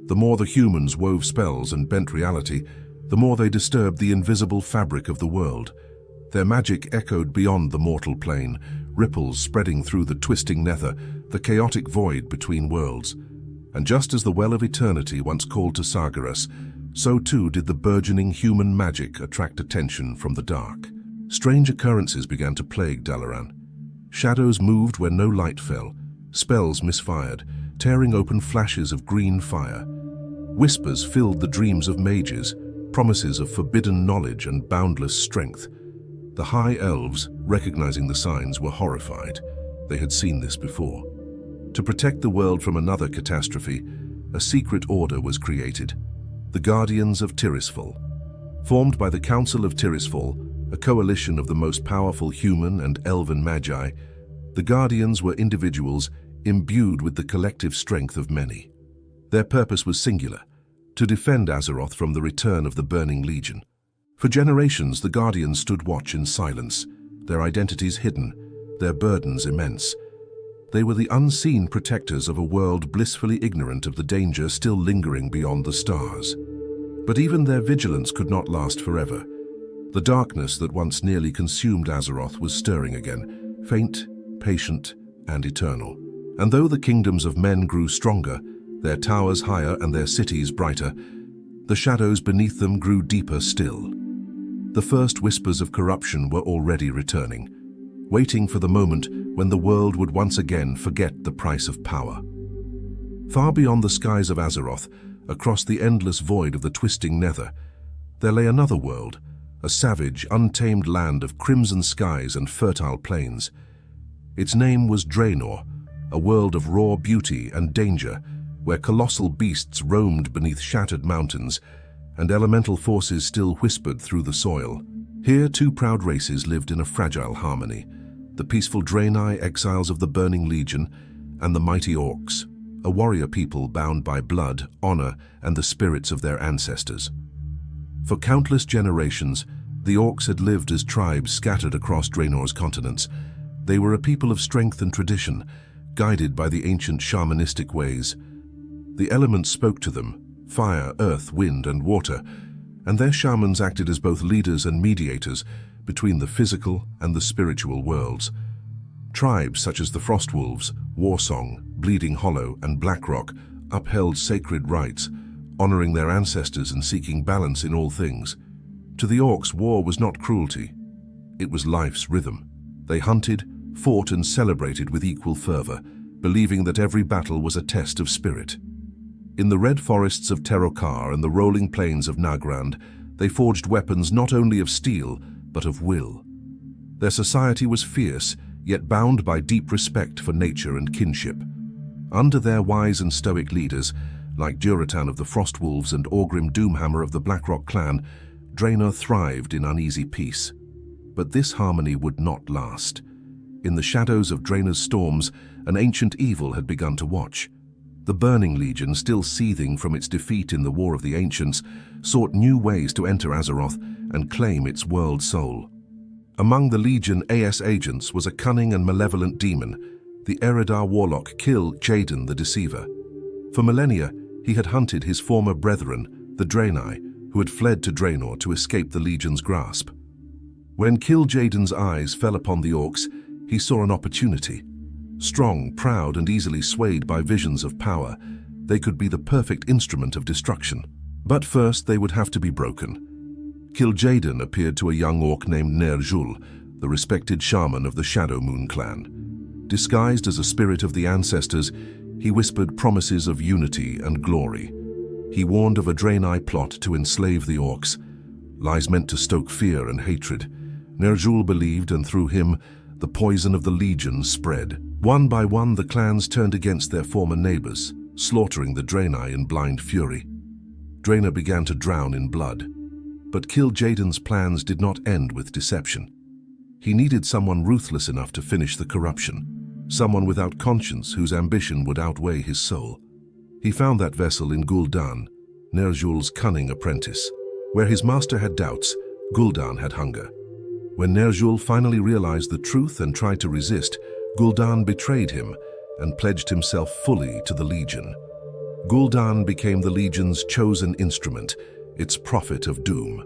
The more the humans wove spells and bent reality, the more they disturbed the invisible fabric of the world. Their magic echoed beyond the mortal plane, ripples spreading through the twisting nether, the chaotic void between worlds. And just as the Well of Eternity once called to Sargeras, so too did the burgeoning human magic attract attention from the dark. Strange occurrences began to plague Dalaran. Shadows moved where no light fell, spells misfired, tearing open flashes of green fire. Whispers filled the dreams of mages, promises of forbidden knowledge and boundless strength. The High Elves, recognizing the signs, were horrified. They had seen this before. To protect the world from another catastrophe, a secret order was created, the Guardians of Tirisfal. Formed by the Council of Tirisfal, a coalition of the most powerful human and elven magi, The Guardians were individuals imbued with the collective strength of many. Their purpose was singular: to defend Azeroth from the return of the Burning Legion. For generations, the Guardians stood watch in silence, their identities hidden, their burdens immense. They were the unseen protectors of a world blissfully ignorant of the danger still lingering beyond the stars. But even their vigilance could not last forever. The darkness that once nearly consumed Azeroth was stirring again, faint, patient, and eternal. And though the kingdoms of men grew stronger, their towers higher and their cities brighter, the shadows beneath them grew deeper still. The first whispers of corruption were already returning, waiting for the moment when the world would once again forget the price of power. Far beyond the skies of Azeroth, across the endless void of the twisting nether, there lay another world, a savage, untamed land of crimson skies and fertile plains. Its name was Draenor, a world of raw beauty and danger, where colossal beasts roamed beneath shattered mountains, and elemental forces still whispered through the soil. Here, two proud races lived in a fragile harmony: the peaceful Draenei, exiles of the Burning Legion, and the mighty Orcs, a warrior people bound by blood, honor, and the spirits of their ancestors. For countless generations, the Orcs had lived as tribes scattered across Draenor's continents. They were a people of strength and tradition, guided by the ancient shamanistic ways. The elements spoke to them: fire, earth, wind, and water, and their shamans acted as both leaders and mediators between the physical and the spiritual worlds. Tribes such as the Frostwolves, Warsong, Bleeding Hollow, and Blackrock upheld sacred rites, honoring their ancestors and seeking balance in all things. To the Orcs, war was not cruelty. It was life's rhythm. They hunted, fought, and celebrated with equal fervor, believing that every battle was a test of spirit. In the red forests of Terokar and the rolling plains of Nagrand, they forged weapons not only of steel, but of will. Their society was fierce, yet bound by deep respect for nature and kinship. Under their wise and stoic leaders, like Durotan of the Frostwolves and Orgrim Doomhammer of the Blackrock clan, Draenor thrived in uneasy peace. But this harmony would not last. In the shadows of Draenor's storms, an ancient evil had begun to watch. The Burning Legion, still seething from its defeat in the War of the Ancients, sought new ways to enter Azeroth and claim its world soul. Among the Legion AS agents was a cunning and malevolent demon, the Eredar warlock Kill Jaden the Deceiver. For millennia, he had hunted his former brethren, the Draenei, who had fled to Draenor to escape the Legion's grasp. When Kill Jaden's eyes fell upon the Orcs, he saw an opportunity. Strong, proud, and easily swayed by visions of power, they could be the perfect instrument of destruction. But first, they would have to be broken. Kil'jaeden appeared to a young orc named Ner'zhul, the respected shaman of the Shadow Moon clan. Disguised as a spirit of the ancestors, he whispered promises of unity and glory. He warned of a Draenei plot to enslave the orcs, lies meant to stoke fear and hatred. Ner'zhul believed, and through him, the poison of the Legion spread. One by one, the clans turned against their former neighbors, slaughtering the Draenei in blind fury. Draenor began to drown in blood. But Kil'jaeden's plans did not end with deception. He needed someone ruthless enough to finish the corruption, someone without conscience whose ambition would outweigh his soul. He found that vessel in Gul'dan, Ner'zhul's cunning apprentice. Where his master had doubts, Gul'dan had hunger. When Ner'zhul finally realized the truth and tried to resist, Gul'dan betrayed him and pledged himself fully to the Legion. Gul'dan became the Legion's chosen instrument, its prophet of doom.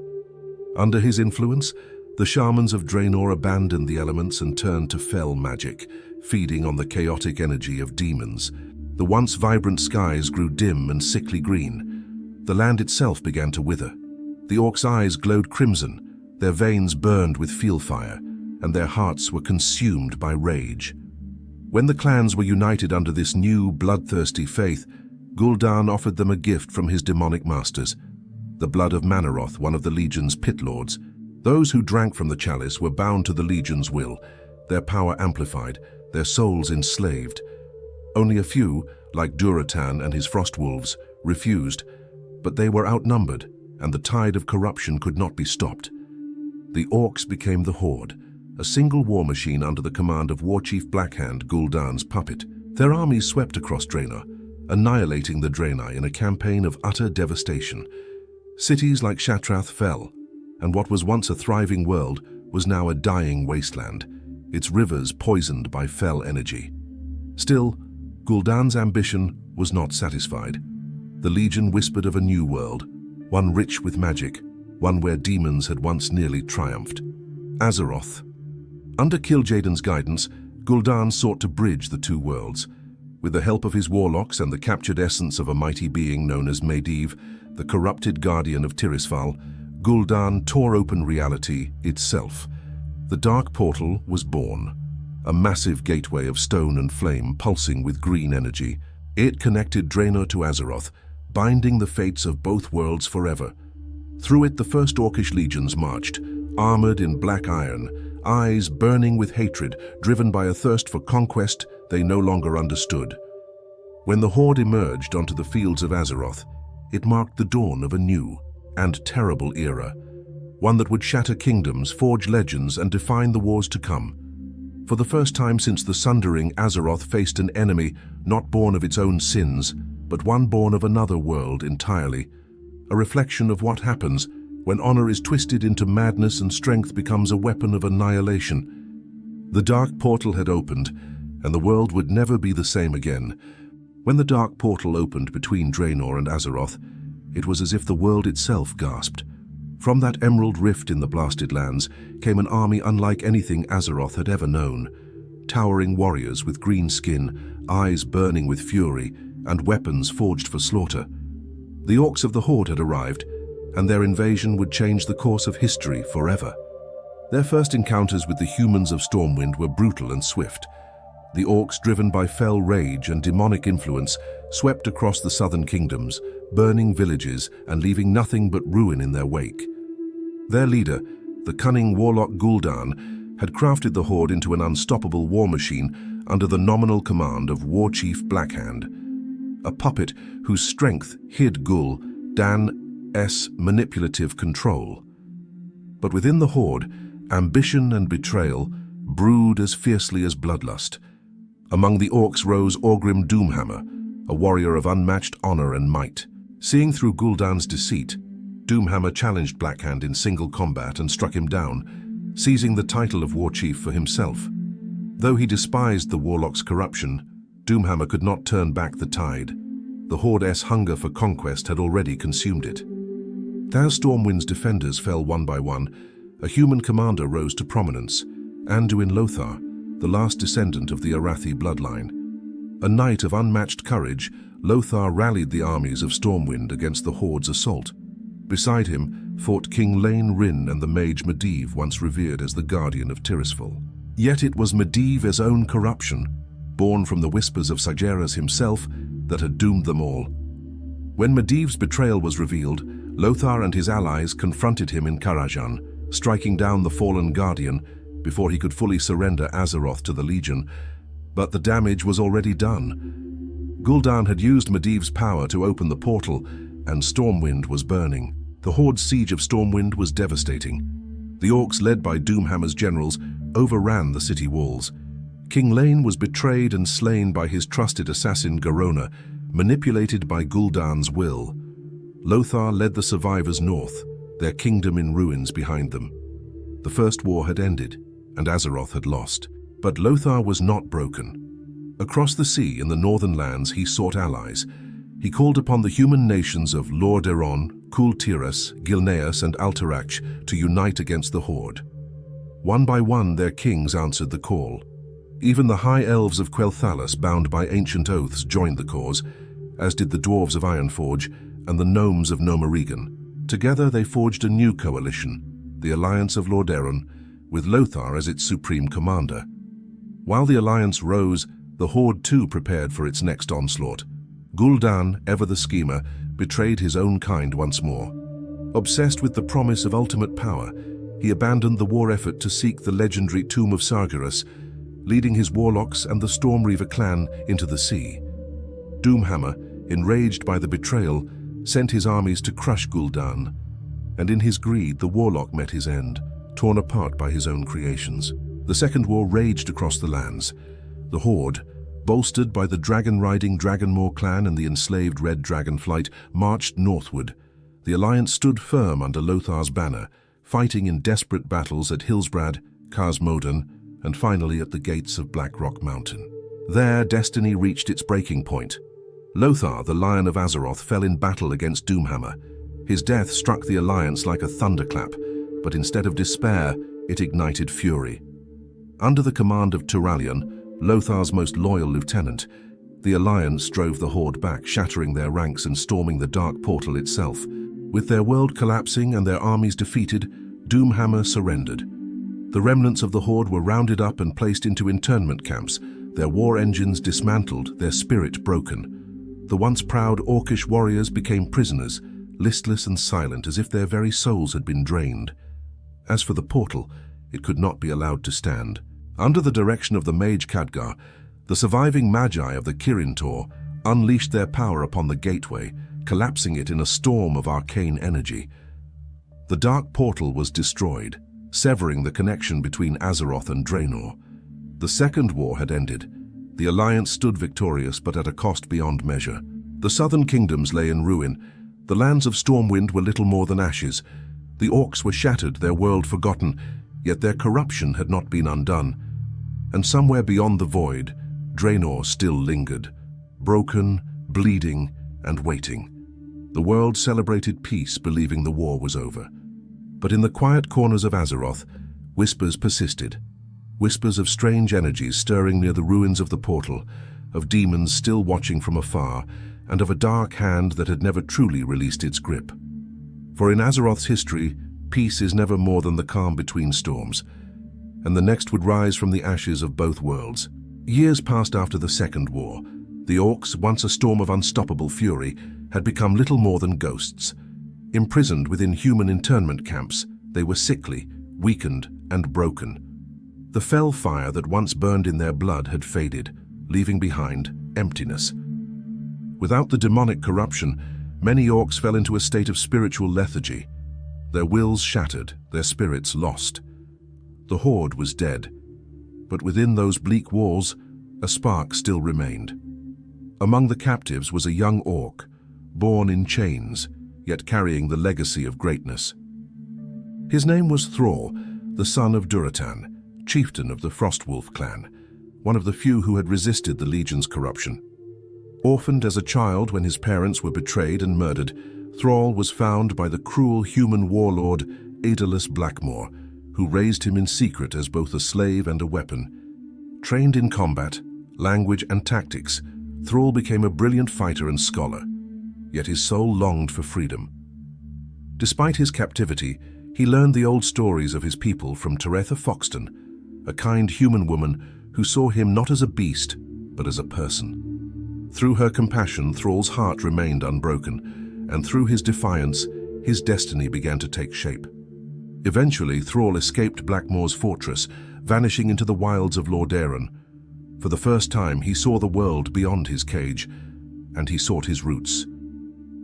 Under his influence, the shamans of Draenor abandoned the elements and turned to fell magic, feeding on the chaotic energy of demons. The once vibrant skies grew dim and sickly green. The land itself began to wither. The orcs' eyes glowed crimson, their veins burned with field fire, and their hearts were consumed by rage. When the clans were united under this new, bloodthirsty faith, Gul'dan offered them a gift from his demonic masters, the blood of Manaroth, one of the Legion's pit lords. Those who drank from the chalice were bound to the Legion's will, their power amplified, their souls enslaved. Only a few, like Durotan and his Frostwolves, refused, but they were outnumbered, and the tide of corruption could not be stopped. The Orcs became the Horde, a single war machine under the command of Warchief Blackhand, Gul'dan's puppet. Their armies swept across Draenor, annihilating the Draenei in a campaign of utter devastation. Cities like Shatrath fell, and what was once a thriving world was now a dying wasteland, its rivers poisoned by fell energy. Still, Gul'dan's ambition was not satisfied. The Legion whispered of a new world, one rich with magic, one where demons had once nearly triumphed. Azeroth. Under Kil'jaeden's guidance, Gul'dan sought to bridge the two worlds. With the help of his warlocks and the captured essence of a mighty being known as Medivh, the corrupted guardian of Tirisfal, Gul'dan tore open reality itself. The Dark Portal was born, a massive gateway of stone and flame pulsing with green energy. It connected Draenor to Azeroth, binding the fates of both worlds forever. Through it the first Orcish legions marched, armored in black iron, eyes burning with hatred, driven by a thirst for conquest they no longer understood. When the Horde emerged onto the fields of Azeroth, it marked the dawn of a new and terrible era, one that would shatter kingdoms, forge legends, and define the wars to come. For the first time since the Sundering, Azeroth faced an enemy not born of its own sins, but one born of another world entirely, a reflection of what happens when honor is twisted into madness and strength becomes a weapon of annihilation. The Dark Portal had opened, and the world would never be the same again. When the Dark Portal opened between Draenor and Azeroth, it was as if the world itself gasped. From that emerald rift in the blasted lands came an army unlike anything Azeroth had ever known. Towering warriors with green skin, eyes burning with fury, and weapons forged for slaughter. The orcs of the Horde had arrived, and their invasion would change the course of history forever. Their first encounters with the humans of Stormwind were brutal and swift. The orcs, driven by fell rage and demonic influence, swept across the southern kingdoms, burning villages and leaving nothing but ruin in their wake. Their leader, the cunning warlock Gul'dan, had crafted the Horde into an unstoppable war machine under the nominal command of Warchief Blackhand, a puppet whose strength hid Gul'dan's manipulative control. But within the Horde, ambition and betrayal brewed as fiercely as bloodlust. Among the orcs rose Orgrim Doomhammer, a warrior of unmatched honor and might. Seeing through Gul'dan's deceit, Doomhammer challenged Blackhand in single combat and struck him down, seizing the title of Warchief for himself. Though he despised the warlock's corruption, Doomhammer could not turn back the tide. The Horde's hunger for conquest had already consumed it. As Stormwind's defenders fell one by one, a human commander rose to prominence, Anduin Lothar, the last descendant of the Arathi bloodline. A knight of unmatched courage, Lothar rallied the armies of Stormwind against the Horde's assault. Beside him fought King Lane Rin and the mage Medivh, once revered as the guardian of Tirisfal. Yet it was Medivh's own corruption, born from the whispers of Sargeras himself, that had doomed them all. When Medivh's betrayal was revealed, Lothar and his allies confronted him in Karajan, striking down the fallen guardian before he could fully surrender Azeroth to the Legion. But the damage was already done. Gul'dan had used Medivh's power to open the portal, and Stormwind was burning. The Horde's siege of Stormwind was devastating. The orcs, led by Doomhammer's generals, overran the city walls. King Lane was betrayed and slain by his trusted assassin Garona, manipulated by Gul'dan's will. Lothar led the survivors north, their kingdom in ruins behind them. The First War had ended, and Azeroth had lost. But Lothar was not broken. Across the sea in the northern lands he sought allies. He called upon the human nations of Lordaeron, Kultiras, Gilneas, and Alterac to unite against the Horde. One by one their kings answered the call. Even the high elves of Quel'Thalas, bound by ancient oaths, joined the cause, as did the dwarves of Ironforge and the gnomes of Gnomeregan. Together they forged a new coalition, the Alliance of Lordaeron, with Lothar as its supreme commander. While the alliance rose, the Horde too prepared for its next onslaught. Gul'dan, ever the schemer, betrayed his own kind once more. Obsessed with the promise of ultimate power, he abandoned the war effort to seek the legendary tomb of Sargeras, leading his warlocks and the Stormreaver clan into the sea. Doomhammer, enraged by the betrayal, sent his armies to crush Gul'dan, and in his greed the warlock met his end, torn apart by his own creations. The Second War raged across the lands. The Horde, bolstered by the dragon-riding Draenor clan and the enslaved Red Dragon flight, marched northward. The Alliance stood firm under Lothar's banner, fighting in desperate battles at Hillsbrad, Khaz-Modan, and finally at the gates of Blackrock Mountain. There, destiny reached its breaking point. Lothar, the Lion of Azeroth, fell in battle against Doomhammer. His death struck the Alliance like a thunderclap, but instead of despair, it ignited fury. Under the command of Turallion, Lothar's most loyal lieutenant, the Alliance drove the Horde back, shattering their ranks and storming the Dark Portal itself. With their world collapsing and their armies defeated, Doomhammer surrendered. The remnants of the Horde were rounded up and placed into internment camps, their war engines dismantled, their spirit broken. The once proud Orcish warriors became prisoners, listless and silent as if their very souls had been drained. As for the portal, it could not be allowed to stand. Under the direction of the mage Khadgar, the surviving magi of the Kirin Tor unleashed their power upon the gateway, collapsing it in a storm of arcane energy. The Dark Portal was destroyed, severing the connection between Azeroth and Draenor. The Second War had ended. The Alliance stood victorious, but at a cost beyond measure. The southern kingdoms lay in ruin. The lands of Stormwind were little more than ashes. The Orcs were shattered, their world forgotten, yet their corruption had not been undone. And somewhere beyond the void, Draenor still lingered, broken, bleeding, and waiting. The world celebrated peace, believing the war was over. But in the quiet corners of Azeroth, whispers persisted. Whispers of strange energies stirring near the ruins of the portal, of demons still watching from afar, and of a dark hand that had never truly released its grip. For in Azeroth's history, peace is never more than the calm between storms, and the next would rise from the ashes of both worlds. Years passed after the Second War. The Orcs, once a storm of unstoppable fury, had become little more than ghosts. Imprisoned within human internment camps, they were sickly, weakened, and broken. The fell fire that once burned in their blood had faded, leaving behind emptiness. Without the demonic corruption, many Orcs fell into a state of spiritual lethargy. Their wills shattered, their spirits lost. The Horde was dead, but within those bleak walls, a spark still remained. Among the captives was a young Orc, born in chains, yet carrying the legacy of greatness. His name was Thrall, the son of Durotan, chieftain of the Frostwolf clan, one of the few who had resisted the Legion's corruption. Orphaned as a child when his parents were betrayed and murdered, Thrall was found by the cruel human warlord Aedelus Blackmore, who raised him in secret as both a slave and a weapon. Trained in combat, language and tactics, Thrall became a brilliant fighter and scholar, yet his soul longed for freedom. Despite his captivity, he learned the old stories of his people from Teretha Foxton, a kind human woman who saw him not as a beast, but as a person. Through her compassion, Thrall's heart remained unbroken, and through his defiance, his destiny began to take shape. Eventually, Thrall escaped Blackmore's fortress, vanishing into the wilds of Lordaeron. For the first time, he saw the world beyond his cage, and he sought his roots.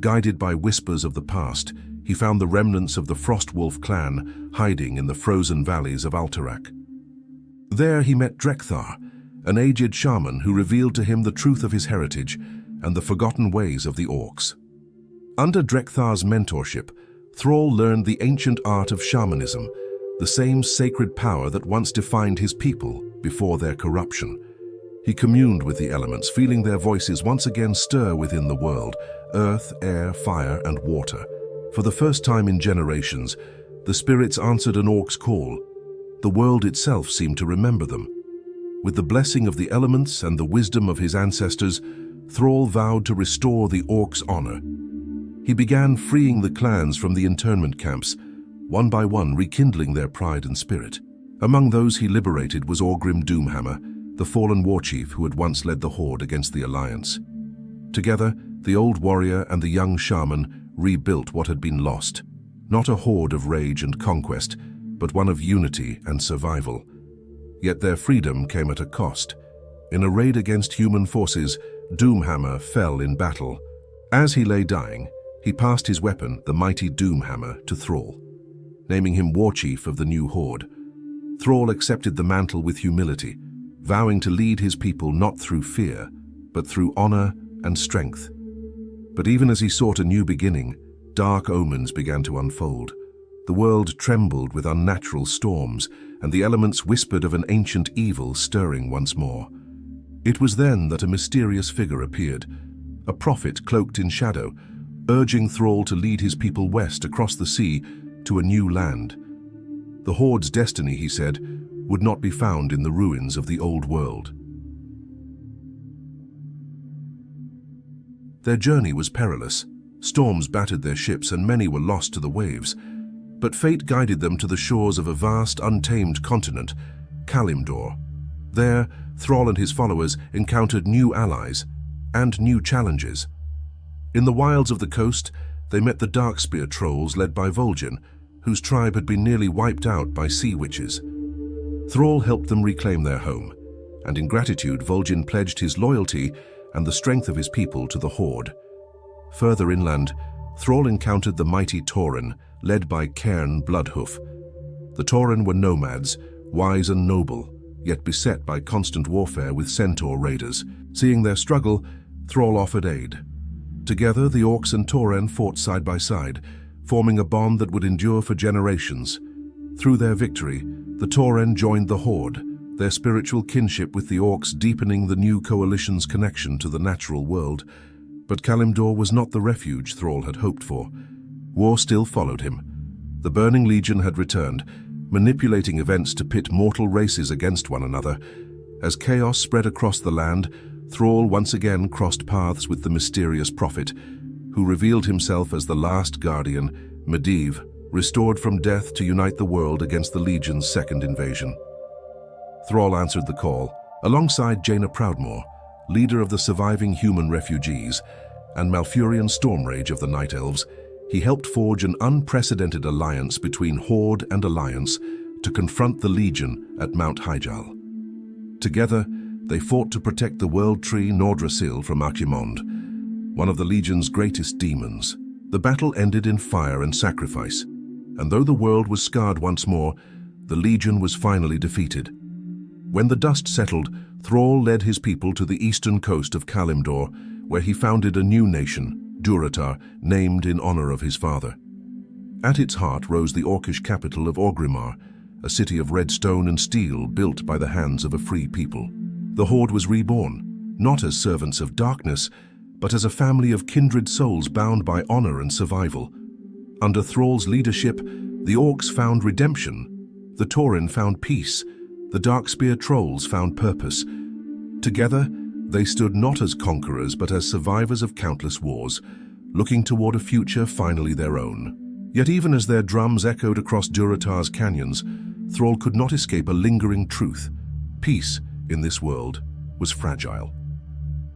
Guided by whispers of the past, he found the remnants of the Frostwolf clan hiding in the frozen valleys of Alterac. There he met Drekthar, an aged shaman who revealed to him the truth of his heritage and the forgotten ways of the Orcs. Under Drekthar's mentorship, Thrall learned the ancient art of shamanism, the same sacred power that once defined his people before their corruption. He communed with the elements, feeling their voices once again stir within the world, earth, air, fire, and water. For the first time in generations, the spirits answered an Orc's call. The world itself seemed to remember them. With the blessing of the elements and the wisdom of his ancestors, Thrall vowed to restore the Orc's honor. He began freeing the clans from the internment camps, one by one rekindling their pride and spirit. Among those he liberated was Orgrim Doomhammer, the fallen warchief who had once led the Horde against the Alliance. Together, the old warrior and the young shaman rebuilt what had been lost. Not a horde of rage and conquest, but one of unity and survival. Yet their freedom came at a cost. In a raid against human forces, Doomhammer fell in battle. As he lay dying, he passed his weapon, the mighty Doomhammer, to Thrall, naming him Warchief of the new Horde. Thrall accepted the mantle with humility, vowing to lead his people not through fear, but through honor and strength. But even as he sought a new beginning, dark omens began to unfold. The world trembled with unnatural storms, and the elements whispered of an ancient evil stirring once more. It was then that a mysterious figure appeared, a prophet cloaked in shadow, urging Thrall to lead his people west across the sea to a new land. The Horde's destiny, he said, would not be found in the ruins of the old world. Their journey was perilous. Storms battered their ships and many were lost to the waves. But fate guided them to the shores of a vast, untamed continent, Kalimdor. There, Thrall and his followers encountered new allies and new challenges. In the wilds of the coast, they met the Darkspear trolls led by Vol'jin, whose tribe had been nearly wiped out by sea witches. Thrall helped them reclaim their home, and in gratitude Vol'jin pledged his loyalty and the strength of his people to the Horde. Further inland, Thrall encountered the mighty Tauren, led by Cairn Bloodhoof. The Tauren were nomads, wise and noble, yet beset by constant warfare with centaur raiders. Seeing their struggle, Thrall offered aid. Together, the Orcs and Tauren fought side by side, forming a bond that would endure for generations. Through their victory, the Tauren joined the Horde, their spiritual kinship with the Orcs deepening the new coalition's connection to the natural world. But Kalimdor was not the refuge Thrall had hoped for. War still followed him. The Burning Legion had returned, manipulating events to pit mortal races against one another. As chaos spread across the land, Thrall once again crossed paths with the mysterious prophet, who revealed himself as the last guardian, Medivh, restored from death to unite the world against the Legion's second invasion. Thrall answered the call, alongside Jaina Proudmoore, leader of the surviving human refugees, and Malfurion Stormrage of the Night Elves. He helped forge an unprecedented alliance between Horde and Alliance to confront the Legion at Mount Hyjal. Together, they fought to protect the World Tree Nordrassil from Archimonde, one of the Legion's greatest demons. The battle ended in fire and sacrifice, and though the world was scarred once more, the Legion was finally defeated. When the dust settled, Thrall led his people to the eastern coast of Kalimdor, where he founded a new nation, Durotar, named in honor of his father. At its heart rose the Orcish capital of Orgrimmar, a city of red stone and steel built by the hands of a free people. The Horde was reborn, not as servants of darkness, but as a family of kindred souls bound by honor and survival. Under Thrall's leadership, the Orcs found redemption, the Tauren found peace, the Darkspear trolls found purpose. Together, they stood not as conquerors but as survivors of countless wars, looking toward a future finally their own. Yet even as their drums echoed across Durotar's canyons, Thrall could not escape a lingering truth. Peace, in this world, was fragile.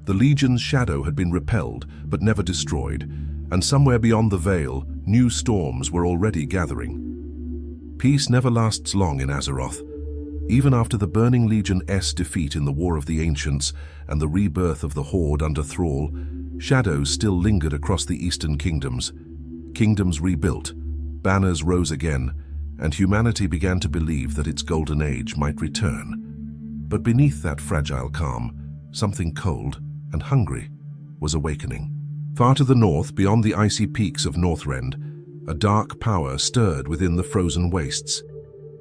The Legion's shadow had been repelled but never destroyed, and somewhere beyond the Veil, new storms were already gathering. Peace never lasts long in Azeroth. Even after the Burning Legion's defeat in the War of the Ancients and the rebirth of the Horde under Thrall, shadows still lingered across the Eastern Kingdoms. Kingdoms rebuilt, banners rose again, and humanity began to believe that its golden age might return. But beneath that fragile calm, something cold and hungry was awakening. Far to the north, beyond the icy peaks of Northrend, a dark power stirred within the frozen wastes.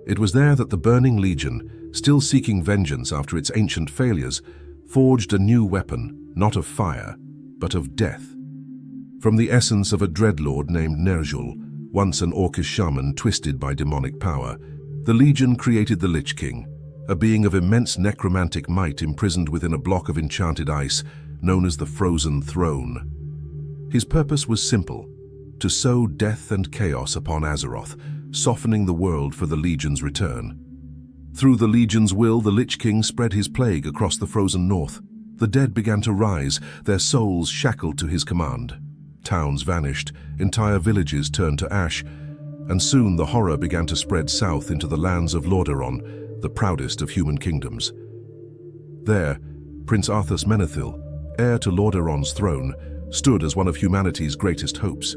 It was there that the Burning Legion, still seeking vengeance after its ancient failures, forged a new weapon, not of fire, but of death. From the essence of a dreadlord named Ner'zhul, once an Orcish shaman twisted by demonic power, the Legion created the Lich King, a being of immense necromantic might imprisoned within a block of enchanted ice known as the Frozen Throne. His purpose was simple: to sow death and chaos upon Azeroth, softening the world for the Legion's return. Through the Legion's will, the Lich King spread his plague across the frozen north. The dead began to rise, their souls shackled to his command. Towns vanished, entire villages turned to ash, and soon the horror began to spread south into the lands of Lordaeron, the proudest of human kingdoms. There, Prince Arthas Menethil, heir to Lordaeron's throne, stood as one of humanity's greatest hopes.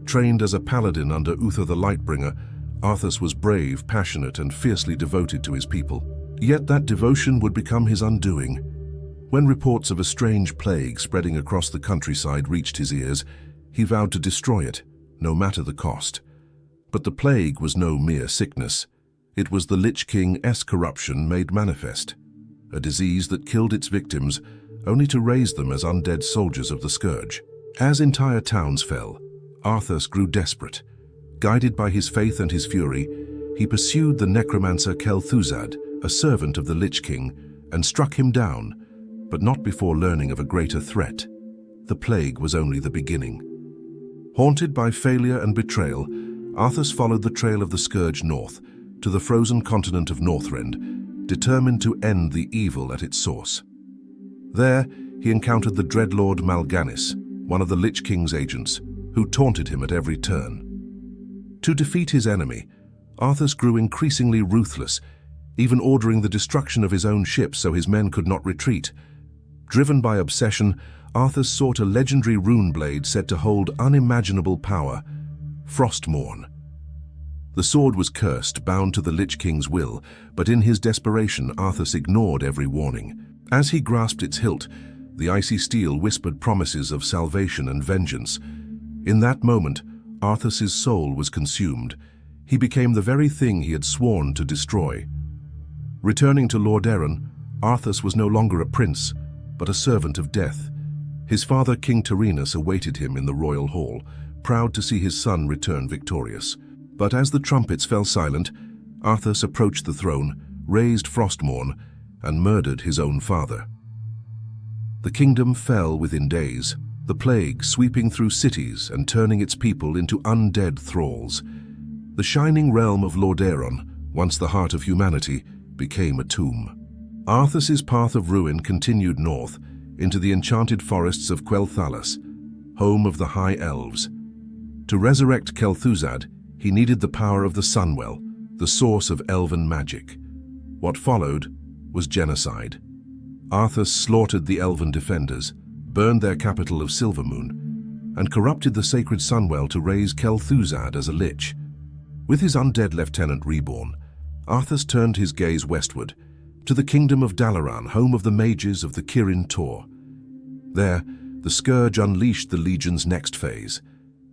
Trained as a paladin under Uther the Lightbringer, Arthas was brave, passionate, and fiercely devoted to his people. Yet that devotion would become his undoing. When reports of a strange plague spreading across the countryside reached his ears, he vowed to destroy it, no matter the cost. But the plague was no mere sickness. It was the Lich King's corruption made manifest, a disease that killed its victims only to raise them as undead soldiers of the scourge. As entire towns fell, Arthas grew desperate. Guided by his faith and his fury, he pursued the necromancer Kel'Thuzad, a servant of the Lich King, and struck him down, but not before learning of a greater threat. The plague was only the beginning. Haunted by failure and betrayal, Arthas followed the trail of the scourge north, to the frozen continent of Northrend, determined to end the evil at its source. There, he encountered the dreadlord Mal'Ganis, one of the Lich King's agents, who taunted him at every turn. To defeat his enemy, Arthas grew increasingly ruthless, even ordering the destruction of his own ships so his men could not retreat. Driven by obsession, Arthas sought a legendary rune blade said to hold unimaginable power, Frostmourne. The sword was cursed, bound to the Lich King's will, but in his desperation, Arthas ignored every warning. As he grasped its hilt, the icy steel whispered promises of salvation and vengeance. In that moment, Arthas's soul was consumed. He became the very thing he had sworn to destroy. Returning to Lordaeron, Arthas was no longer a prince, but a servant of death. His father, King Tirisfal, awaited him in the royal hall, proud to see his son return victorious. But as the trumpets fell silent, Arthas approached the throne, raised Frostmourne, and murdered his own father. The kingdom fell within days, the plague sweeping through cities and turning its people into undead thralls. The shining realm of Lordaeron, once the heart of humanity, became a tomb. Arthas's path of ruin continued north into the enchanted forests of Quel'Thalas, home of the High Elves. To resurrect Kel'Thuzad, he needed the power of the Sunwell, the source of elven magic. What followed was genocide. Arthas slaughtered the elven defenders, burned their capital of Silvermoon, and corrupted the sacred Sunwell to raise Kel'Thuzad as a lich. With his undead lieutenant reborn, Arthas turned his gaze westward, to the kingdom of Dalaran, home of the mages of the Kirin Tor. There, the scourge unleashed the Legion's next phase,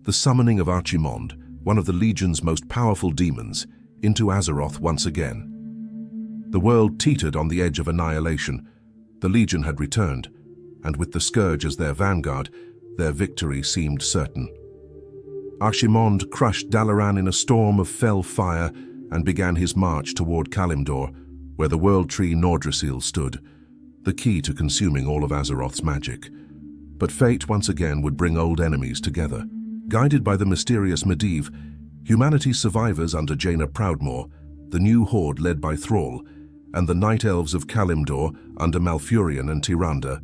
the summoning of Archimond, one of the Legion's most powerful demons, into Azeroth once again. The world teetered on the edge of annihilation. The Legion had returned, and with the scourge as their vanguard, their victory seemed certain. Archimond crushed Dalaran in a storm of fell fire and began his march toward Kalimdor, where the world tree Nordrassil stood, the key to consuming all of Azeroth's magic. But fate once again would bring old enemies together. Guided by the mysterious Medivh, humanity's survivors under Jaina Proudmoore, the new Horde led by Thrall, and the Night Elves of Kalimdor under Malfurion and Tyrande,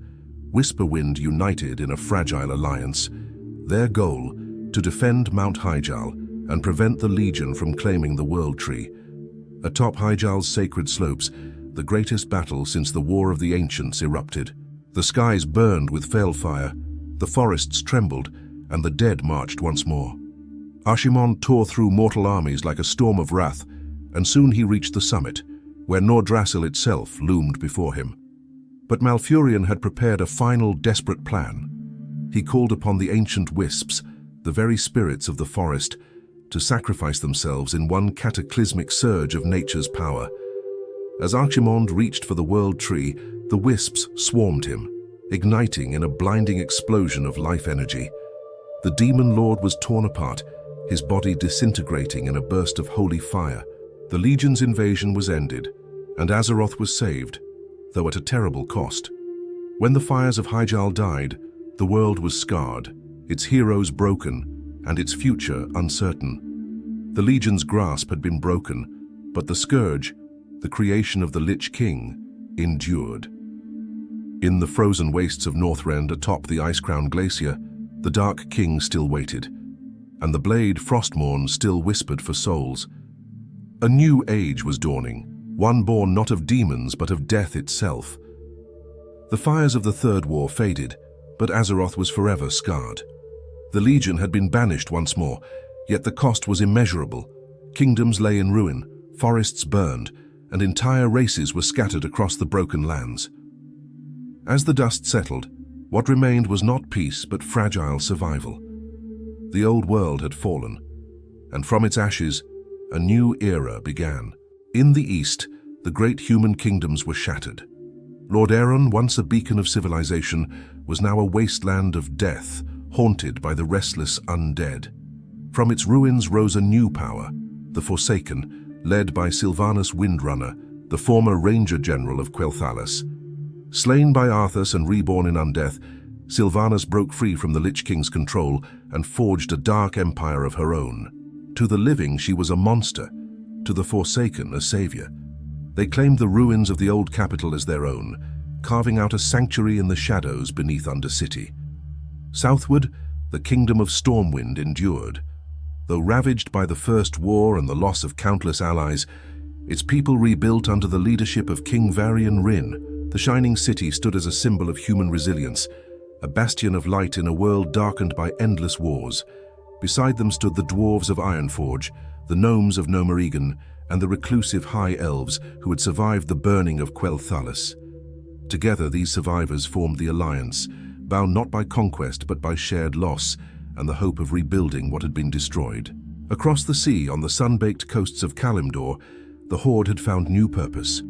Whisperwind united in a fragile alliance. Their goal, to defend Mount Hyjal and prevent the Legion from claiming the World Tree. Atop Hyjal's sacred slopes, the greatest battle since the War of the Ancients erupted. The skies burned with felfire, the forests trembled, and the dead marched once more. Archimond tore through mortal armies like a storm of wrath, and soon he reached the summit, where Nordrassil itself loomed before him. But Malfurion had prepared a final desperate plan. He called upon the ancient wisps, the very spirits of the forest, to sacrifice themselves in one cataclysmic surge of nature's power. As Archimond reached for the World Tree, the wisps swarmed him, igniting in a blinding explosion of life energy. The demon lord was torn apart, his body disintegrating in a burst of holy fire. The Legion's invasion was ended, and Azeroth was saved, though at a terrible cost. When the fires of Hyjal died, the world was scarred, its heroes broken, and its future uncertain. The Legion's grasp had been broken, but the Scourge, the creation of the Lich King, endured. In the frozen wastes of Northrend atop the ice-crowned glacier, the Dark King still waited, and the blade Frostmourne still whispered for souls. A new age was dawning, one born not of demons but of death itself. The fires of the Third War faded, but Azeroth was forever scarred. The Legion had been banished once more, yet the cost was immeasurable. Kingdoms lay in ruin, forests burned, and entire races were scattered across the broken lands. As the dust settled, what remained was not peace but fragile survival. The old world had fallen, and from its ashes, a new era began. In the east, the great human kingdoms were shattered. Lord Aeron, once a beacon of civilization, was now a wasteland of death, haunted by the restless undead. From its ruins rose a new power, the Forsaken, led by Sylvanas Windrunner, the former Ranger General of Quel'Thalas. Slain by Arthas and reborn in undeath, Sylvanas broke free from the Lich King's control and forged a dark empire of her own. To the living, she was a monster. To the Forsaken, a savior. They claimed the ruins of the old capital as their own, carving out a sanctuary in the shadows beneath Undercity. Southward, the kingdom of Stormwind endured. Though ravaged by the First War and the loss of countless allies, its people rebuilt under the leadership of King Varian Wrynn. The shining city stood as a symbol of human resilience, a bastion of light in a world darkened by endless wars. Beside them stood the dwarves of Ironforge, the gnomes of Nomeregan, and the reclusive high elves who had survived the burning of Quel'Thalas. Together, these survivors formed the Alliance, bound not by conquest but by shared loss and the hope of rebuilding what had been destroyed. Across the sea, on the sun-baked coasts of Kalimdor, the Horde had found new purpose.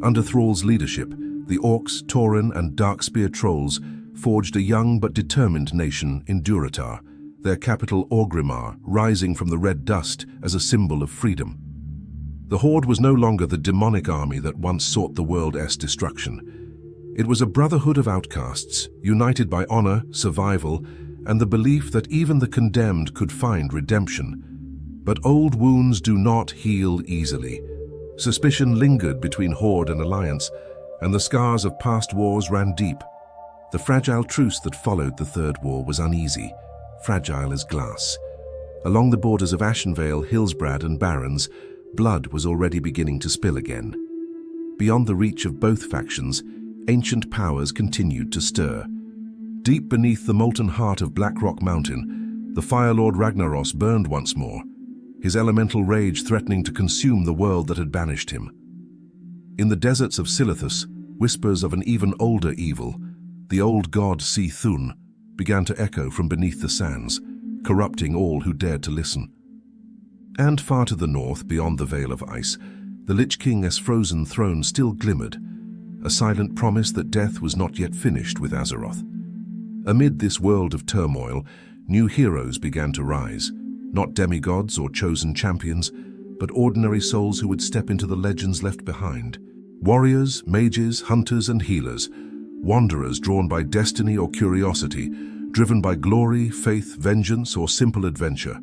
Under Thrall's leadership, the Orcs, Tauren, and Darkspear Trolls forged a young but determined nation in Durotar, their capital Orgrimmar rising from the red dust as a symbol of freedom. The Horde was no longer the demonic army that once sought the world's destruction. It was a brotherhood of outcasts, united by honor, survival, and the belief that even the condemned could find redemption. But old wounds do not heal easily. Suspicion lingered between Horde and Alliance, and the scars of past wars ran deep. The fragile truce that followed the Third War was uneasy, fragile as glass. Along the borders of Ashenvale, Hillsbrad, and Barrens, blood was already beginning to spill again. Beyond the reach of both factions, ancient powers continued to stir. Deep beneath the molten heart of Blackrock Mountain, the Fire Lord Ragnaros burned once more, his elemental rage threatening to consume the world that had banished him. In the deserts of Silithus, whispers of an even older evil, the old god C'Thun, began to echo from beneath the sands, corrupting all who dared to listen. And far to the north, beyond the Veil of Ice, the Lich King's frozen throne still glimmered, a silent promise that death was not yet finished with Azeroth. Amid this world of turmoil, new heroes began to rise, not demigods or chosen champions, but ordinary souls who would step into the legends left behind. Warriors, mages, hunters, and healers, wanderers drawn by destiny or curiosity, driven by glory, faith, vengeance, or simple adventure.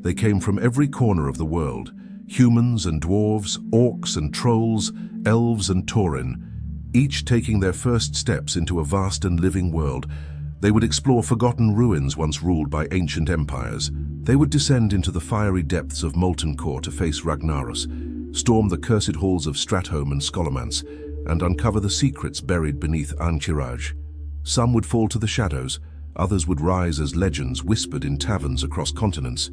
They came from every corner of the world, humans and dwarves, orcs and trolls, elves and tauren, each taking their first steps into a vast and living world. They would explore forgotten ruins once ruled by ancient empires. They would descend into the fiery depths of Molten Core to face Ragnaros, storm the cursed halls of Stratholme and Scholomance, and uncover the secrets buried beneath Ahn'Qiraj. Some would fall to the shadows, others would rise as legends whispered in taverns across continents.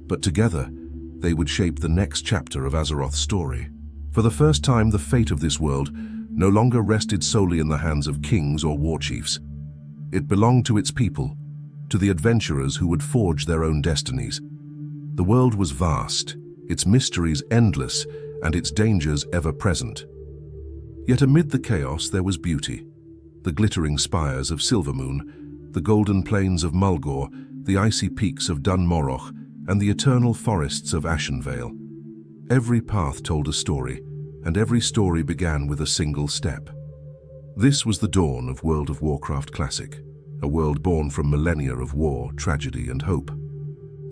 But together, they would shape the next chapter of Azeroth's story. For the first time, the fate of this world no longer rested solely in the hands of kings or war chiefs. It belonged to its people, to the adventurers who would forge their own destinies. The world was vast, its mysteries endless, and its dangers ever-present. Yet amid the chaos there was beauty. The glittering spires of Silvermoon, the golden plains of Mulgore, the icy peaks of Dun Morogh, and the eternal forests of Ashenvale. Every path told a story, and every story began with a single step. This was the dawn of World of Warcraft Classic, a world born from millennia of war, tragedy, and hope.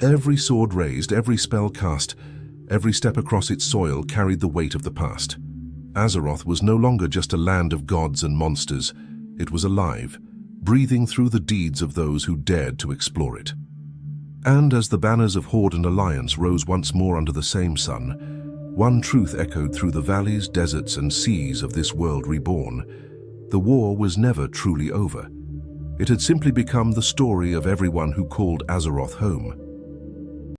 Every sword raised, every spell cast, every step across its soil carried the weight of the past. Azeroth was no longer just a land of gods and monsters. It was alive, breathing through the deeds of those who dared to explore it. And as the banners of Horde and Alliance rose once more under the same sun, one truth echoed through the valleys, deserts, and seas of this world reborn. The war was never truly over. It had simply become the story of everyone who called Azeroth home.